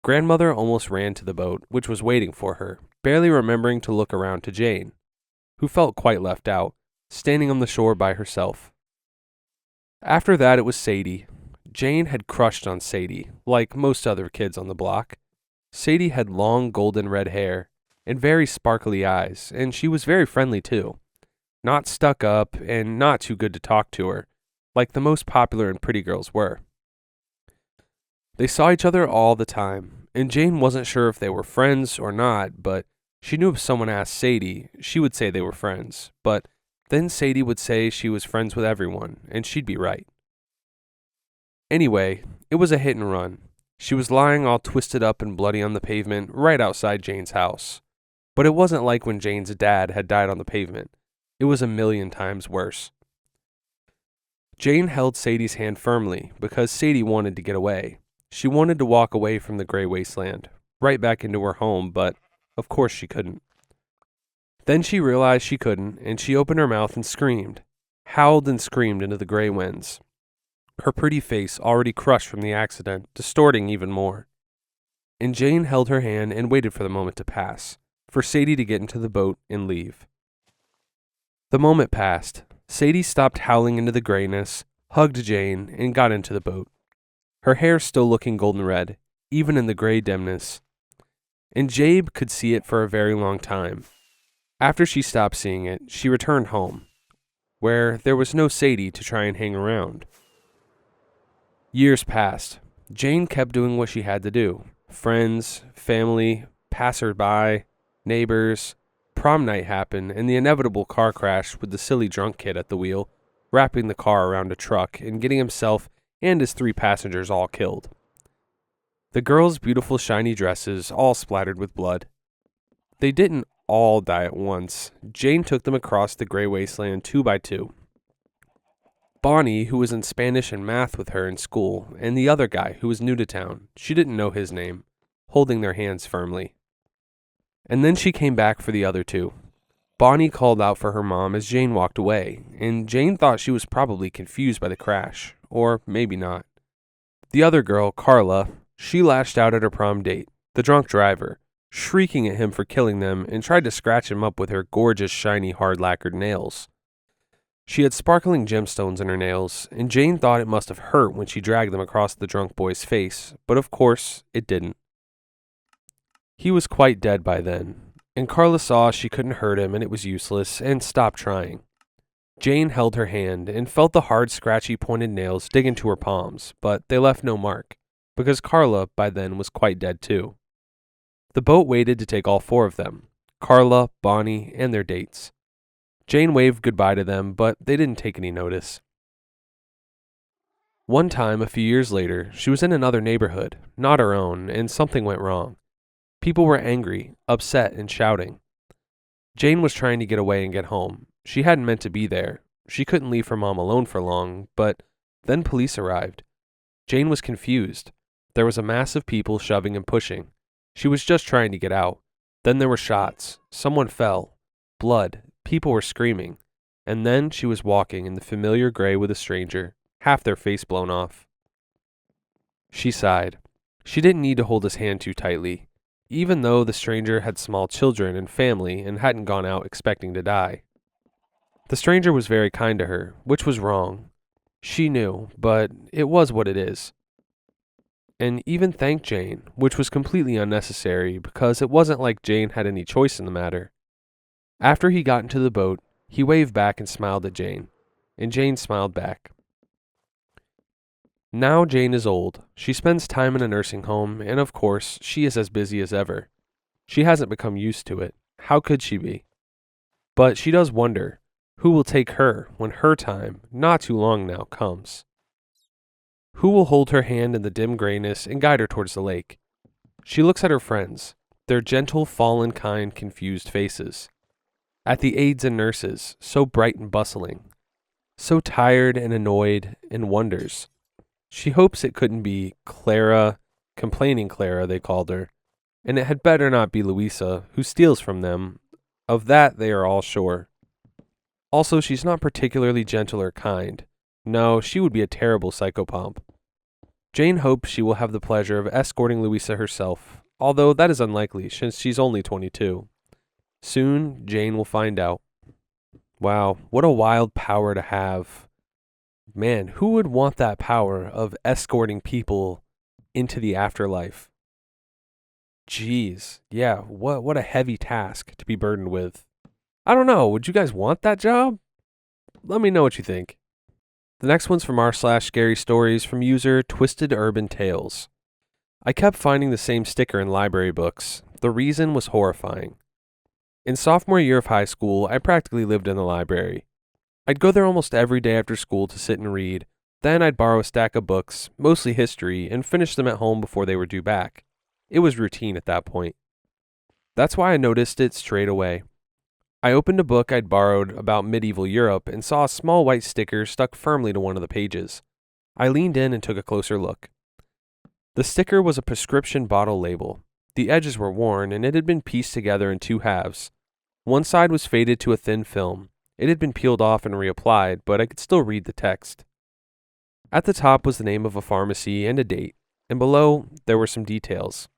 Grandmother almost ran to the boat, which was waiting for her, barely remembering to look around to Jane, who felt quite left out, standing on the shore by herself. After that, it was Sadie. Jane had crushed on Sadie, like most other kids on the block. Sadie had long golden red hair and very sparkly eyes, and she was very friendly too. Not stuck up and not too good to talk to her, like the most popular and pretty girls were. They saw each other all the time, and Jane wasn't sure if they were friends or not, but She knew if someone asked Sadie, she would say they were friends, but then Sadie would say she was friends with everyone, and she'd be right. Anyway, it was a hit and run. She was lying all twisted up and bloody on the pavement right outside Jane's house. But it wasn't like when Jane's dad had died on the pavement. It was a million times worse. Jane held Sadie's hand firmly because Sadie wanted to get away. She wanted to walk away from the gray wasteland, right back into her home, but of course she couldn't. Then she realized she couldn't, and she opened her mouth and screamed, howled and screamed into the gray winds, her pretty face already crushed from the accident, distorting even more. And Jane held her hand and waited for the moment to pass, for Sadie to get into the boat and leave. The moment passed. Sadie stopped howling into the grayness, hugged Jane, and got into the boat. Her hair still looking golden red, even in the gray dimness. And Jabe could see it for a very long time. After she stopped seeing it, she returned home, where there was no Sadie to try and hang around. Years passed. Jane kept doing what she had to do. Friends, family, passerby, neighbors. Prom night happened, and the inevitable car crash with the silly drunk kid at the wheel, wrapping the car around a truck and getting himself and his 3 passengers all killed. The girls' beautiful shiny dresses all splattered with blood. They didn't all die at once. Jane took them across the gray wasteland 2 by 2. Bonnie, who was in Spanish and math with her in school, and the other guy who was new to town, she didn't know his name, holding their hands firmly. And then she came back for the other 2. Bonnie called out for her mom as Jane walked away, and Jane thought she was probably confused by the crash, or maybe not. The other girl, Carla, she lashed out at her prom date, the drunk driver, shrieking at him for killing them and tried to scratch him up with her gorgeous, shiny, hard-lacquered nails. She had sparkling gemstones in her nails, and Jane thought it must have hurt when she dragged them across the drunk boy's face, but of course, it didn't. He was quite dead by then, and Carla saw she couldn't hurt him and it was useless, and stopped trying. Jane held her hand and felt the hard, scratchy, pointed nails dig into her palms, but they left no mark, because Carla, by then, was quite dead too. The boat waited to take all 4 of them, Carla, Bonnie, and their dates. Jane waved goodbye to them, but they didn't take any notice. One time, a few years later, she was in another neighborhood, not her own, and something went wrong. People were angry, upset, and shouting. Jane was trying to get away and get home. She hadn't meant to be there. She couldn't leave her mom alone for long, but then police arrived. Jane was confused. There was a mass of people shoving and pushing. She was just trying to get out. Then there were shots. Someone fell. Blood. People were screaming. And then she was walking in the familiar gray with a stranger, half their face blown off. She sighed. She didn't need to hold his hand too tightly, even though the stranger had small children and family and hadn't gone out expecting to die. The stranger was very kind to her, which was wrong. She knew, but it was what it is. And even thanked Jane, which was completely unnecessary because it wasn't like Jane had any choice in the matter. After he got into the boat, he waved back and smiled at Jane, and Jane smiled back. Now Jane is old. She spends time in a nursing home, and of course, she is as busy as ever. She hasn't become used to it. How could she be? But she does wonder, who will take her when her time, not too long now, comes? Who will hold her hand in the dim grayness and guide her towards the lake? She looks at her friends, their gentle, fallen, kind, confused faces. At the aides and nurses, so bright and bustling, so tired and annoyed, and wonders. She hopes it couldn't be Clara, complaining Clara, they called her, and it had better not be Louisa, who steals from them. Of that they are all sure. Also, she's not particularly gentle or kind. No, she would be a terrible psychopomp. Jane hopes she will have the pleasure of escorting Louisa herself, although that is unlikely since she's only 22. Soon, Jane will find out. Wow, what a wild power to have. Man, who would want that power of escorting people into the afterlife? Jeez, yeah, what a heavy task to be burdened with. I don't know, would you guys want that job? Let me know what you think. The next one's from r/scary stories from user Twisted Urban Tales. I kept finding the same sticker in library books. The reason was horrifying. In sophomore year of high school, I practically lived in the library. I'd go there almost every day after school to sit and read. Then I'd borrow a stack of books, mostly history, and finish them at home before they were due back. It was routine at that point. That's why I noticed it straight away. I opened a book I'd borrowed about medieval Europe and saw a small white sticker stuck firmly to one of the pages. I leaned in and took a closer look. The sticker was a prescription bottle label. The edges were worn and it had been pieced together in two halves. One side was faded to a thin film. It had been peeled off and reapplied, but I could still read the text. At the top was the name of a pharmacy and a date, and below there were some details.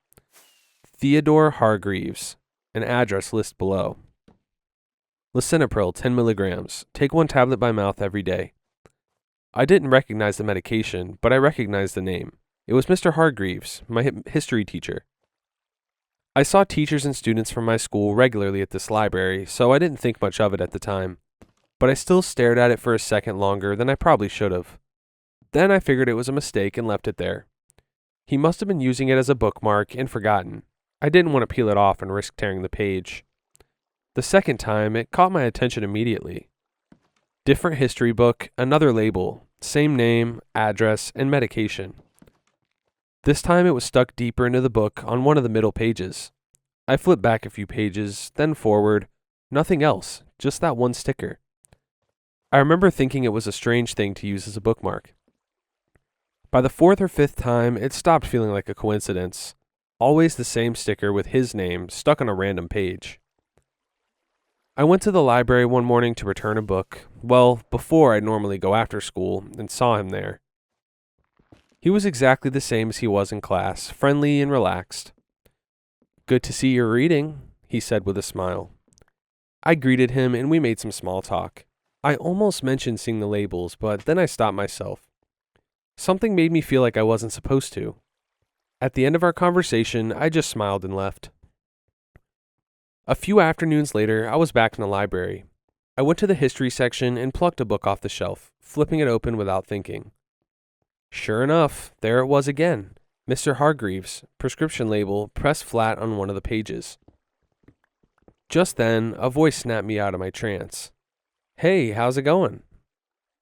Theodore Hargreaves, an address list below. Lisinopril 10 milligrams. Take 1 tablet by mouth every day. I didn't recognize the medication, but I recognized the name. It was Mr. Hargreaves, my history teacher. I saw teachers and students from my school regularly at this library, so I didn't think much of it at the time. But I still stared at it for a second longer than I probably should have. Then I figured it was a mistake and left it there. He must have been using it as a bookmark and forgotten. I didn't want to peel it off and risk tearing the page. The second time, it caught my attention immediately. Different history book, another label, same name, address, and medication. This time it was stuck deeper into the book on one of the middle pages. I flipped back a few pages, then forward. Nothing else, just that one sticker. I remember thinking it was a strange thing to use as a bookmark. By the 4th or 5th time, it stopped feeling like a coincidence. Always the same sticker with his name stuck on a random page. I went to the library one morning to return a book, before I'd normally go after school, and saw him there. He was exactly the same as he was in class, friendly and relaxed. "Good to see you're reading," he said with a smile. I greeted him and we made some small talk. I almost mentioned seeing the labels, but then I stopped myself. Something made me feel like I wasn't supposed to. At the end of our conversation, I just smiled and left. A few afternoons later, I was back in the library. I went to the history section and plucked a book off the shelf, flipping it open without thinking. Sure enough, there it was again. Mr. Hargreaves, prescription label, pressed flat on one of the pages. Just then, a voice snapped me out of my trance. "Hey, how's it going?"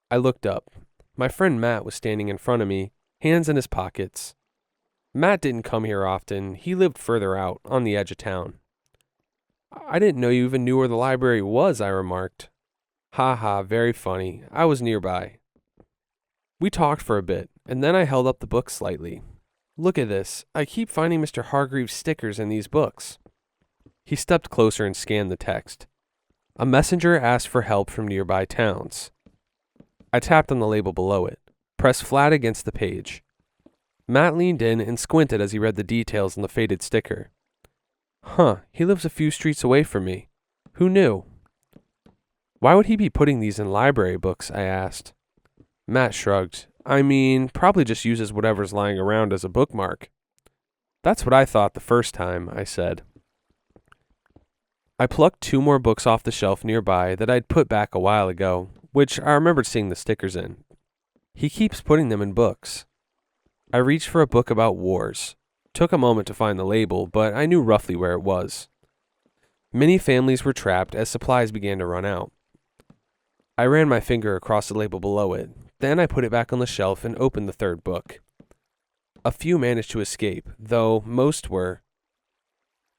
I looked up. My friend Matt was standing in front of me, hands in his pockets. Matt didn't come here often. He lived further out, on the edge of town. "I didn't know you even knew where the library was," I remarked. "Ha ha, very funny. I was nearby." We talked for a bit, and then I held up the book slightly. "Look at this. I keep finding Mr. Hargreaves' stickers in these books." He stepped closer and scanned the text. A messenger asked for help from nearby towns. I tapped on the label below it, pressed flat against the page. Matt leaned in and squinted as he read the details on the faded sticker. He lives a few streets away from me. Who knew? "Why would he be putting these in library books?" I asked. Matt shrugged. Probably just uses whatever's lying around as a bookmark." "That's what I thought the first time," I said. I plucked 2 more books off the shelf nearby that I'd put back a while ago, which I remembered seeing the stickers in. He keeps putting them in books. I reached for a book about wars. Took a moment to find the label, but I knew roughly where it was. Many families were trapped as supplies began to run out. I ran my finger across the label below it. Then I put it back on the shelf and opened the 3rd book. A few managed to escape, though most were.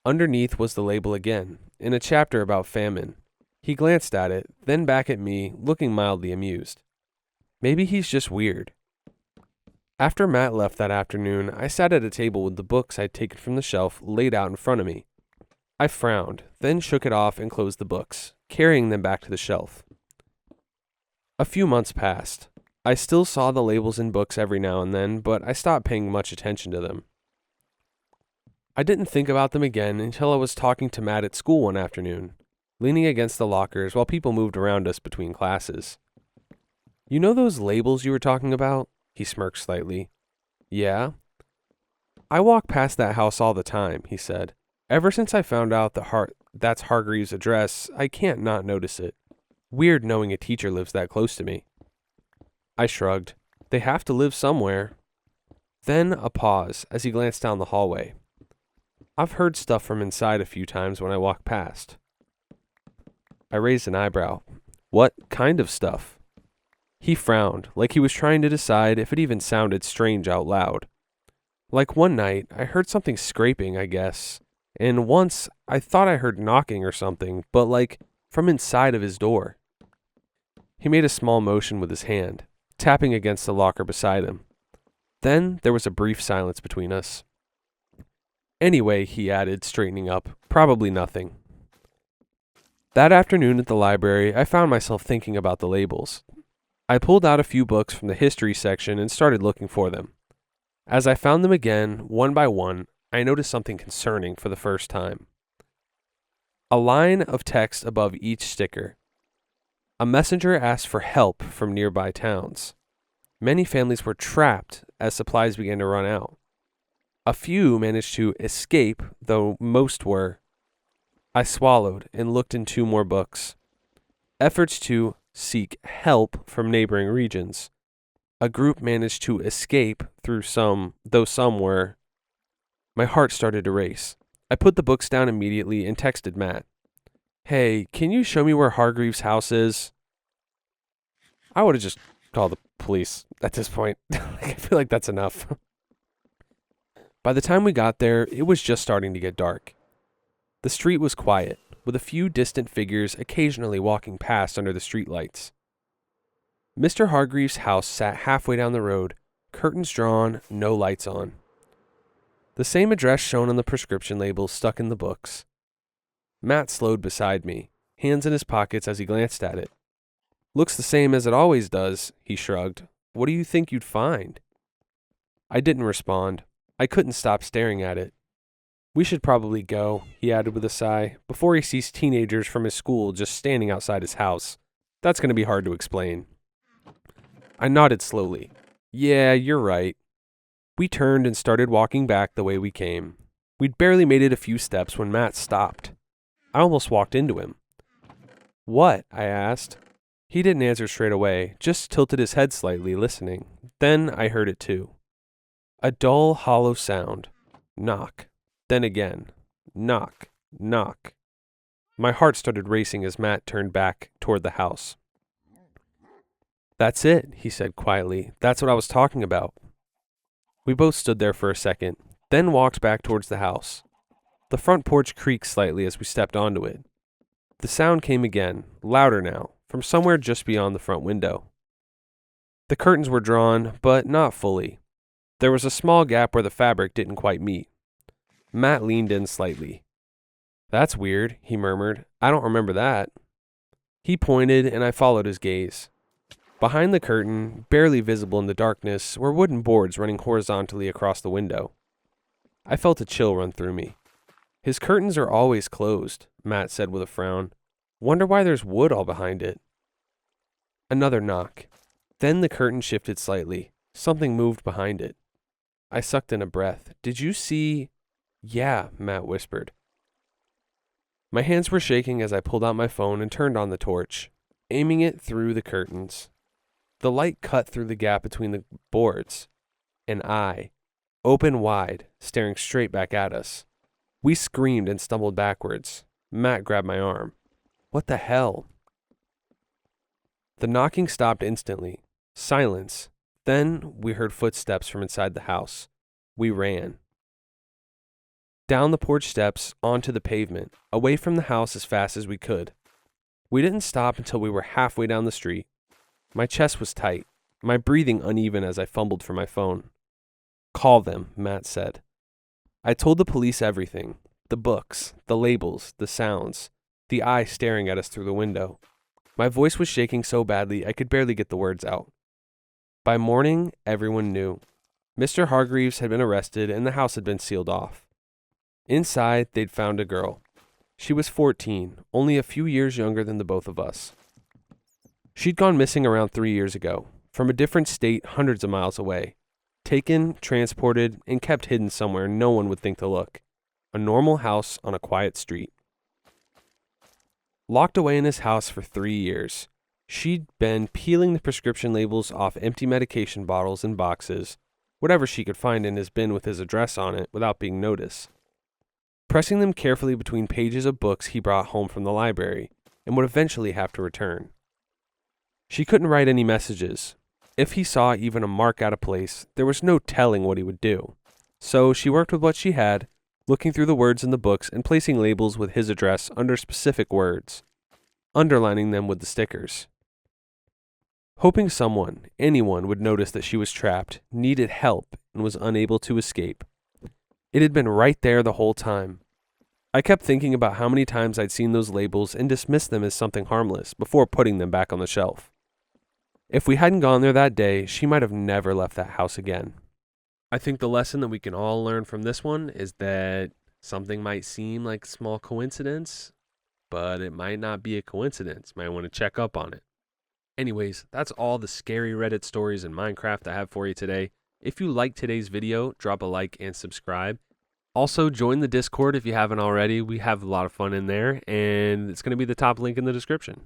Underneath was the label again, in a chapter about famine. He glanced at it, then back at me, looking mildly amused. Maybe he's just weird. After Matt left that afternoon, I sat at a table with the books I'd taken from the shelf laid out in front of me. I frowned, then shook it off and closed the books, carrying them back to the shelf. A few months passed. I still saw the labels in books every now and then, but I stopped paying much attention to them. I didn't think about them again until I was talking to Matt at school one afternoon, leaning against the lockers while people moved around us between classes. "You know those labels you were talking about?" He smirked slightly. "Yeah?" "I walk past that house all the time," he said. "Ever since I found out that's Hargreaves' address, I can't not notice it. Weird knowing a teacher lives that close to me." I shrugged. They have to live somewhere. Then a pause as he glanced down the hallway. "I've heard stuff from inside a few times when I walk past." I raised an eyebrow. What kind of stuff? He frowned, like he was trying to decide if it even sounded strange out loud. Like one night, I heard something scraping, I guess, and once I thought I heard knocking or something, but like from inside of his door. He made a small motion with his hand, tapping against the locker beside him. Then there was a brief silence between us. Anyway, he added, straightening up, probably nothing. That afternoon at the library, I found myself thinking about the labels. I pulled out a few books from the history section and started looking for them. As I found them again, one by one, I noticed something concerning for the first time. A line of text above each sticker. A messenger asked for help from nearby towns. Many families were trapped as supplies began to run out. A few managed to escape, though most were. I swallowed and looked in 2 more books. Efforts to seek help from neighboring regions. A group managed to escape though some were. My heart started to race. I put the books down immediately and texted Matt. Hey, can you show me where Hargreaves' house is? I would have just called the police at this point. I feel like that's enough. By the time we got there, it was just starting to get dark. The street was quiet, with a few distant figures occasionally walking past under the streetlights. Mr. Hargreaves' house sat halfway down the road, curtains drawn, no lights on. The same address shown on the prescription labels stuck in the books. Matt slowed beside me, hands in his pockets as he glanced at it. Looks the same as it always does, he shrugged. What do you think you'd find? I didn't respond. I couldn't stop staring at it. We should probably go, he added with a sigh, before he sees teenagers from his school just standing outside his house. That's going to be hard to explain. I nodded slowly. Yeah, you're right. We turned and started walking back the way we came. We'd barely made it a few steps when Matt stopped. I almost walked into him. What? I asked. He didn't answer straight away, just tilted his head slightly, listening. Then I heard it too. A dull, hollow sound. Knock. Then again. Knock. Knock. My heart started racing as Matt turned back toward the house. That's it, he said quietly. That's what I was talking about. We both stood there for a second, then walked back towards the house. The front porch creaked slightly as we stepped onto it. The sound came again, louder now, from somewhere just beyond the front window. The curtains were drawn, but not fully. There was a small gap where the fabric didn't quite meet. Matt leaned in slightly. That's weird, he murmured. I don't remember that. He pointed, and I followed his gaze. Behind the curtain, barely visible in the darkness, were wooden boards running horizontally across the window. I felt a chill run through me. His curtains are always closed, Matt said with a frown. Wonder why there's wood all behind it. Another knock. Then the curtain shifted slightly. Something moved behind it. I sucked in a breath. Did you see? Yeah, Matt whispered. My hands were shaking as I pulled out my phone and turned on the torch, aiming it through the curtains. The light cut through the gap between the boards, and I, open wide, staring straight back at us. We screamed and stumbled backwards. Matt grabbed my arm. What the hell? The knocking stopped instantly. Silence. Then we heard footsteps from inside the house. We ran. Down the porch steps, onto the pavement, away from the house as fast as we could. We didn't stop until we were halfway down the street. My chest was tight, my breathing uneven as I fumbled for my phone. Call them, Matt said. I told the police everything. The books, the labels, the sounds, the eye staring at us through the window. My voice was shaking so badly I could barely get the words out. By morning, everyone knew. Mr. Hargreaves had been arrested and the house had been sealed off. Inside, they'd found a girl. She was 14, only a few years younger than the both of us. She'd gone missing around 3 years ago, from a different state hundreds of miles away. Taken, transported, and kept hidden somewhere no one would think to look. A normal house on a quiet street. Locked away in his house for 3 years, she'd been peeling the prescription labels off empty medication bottles and boxes, whatever she could find in his bin with his address on it without being noticed. Pressing them carefully between pages of books he brought home from the library, and would eventually have to return. She couldn't write any messages. If he saw even a mark out of place, there was no telling what he would do. So she worked with what she had, looking through the words in the books and placing labels with his address under specific words, underlining them with the stickers. Hoping someone, anyone, would notice that she was trapped, needed help, and was unable to escape. It had been right there the whole time. I kept thinking about how many times I'd seen those labels and dismissed them as something harmless before putting them back on the shelf. If we hadn't gone there that day, she might have never left that house again. I think the lesson that we can all learn from this one is that something might seem like a small coincidence, but it might not be a coincidence. Might want to check up on it. Anyways, that's all the scary Reddit stories in Minecraft I have for you today. If you liked today's video, drop a like and subscribe. Also, join the Discord if you haven't already. We have a lot of fun in there, and it's going to be the top link in the description.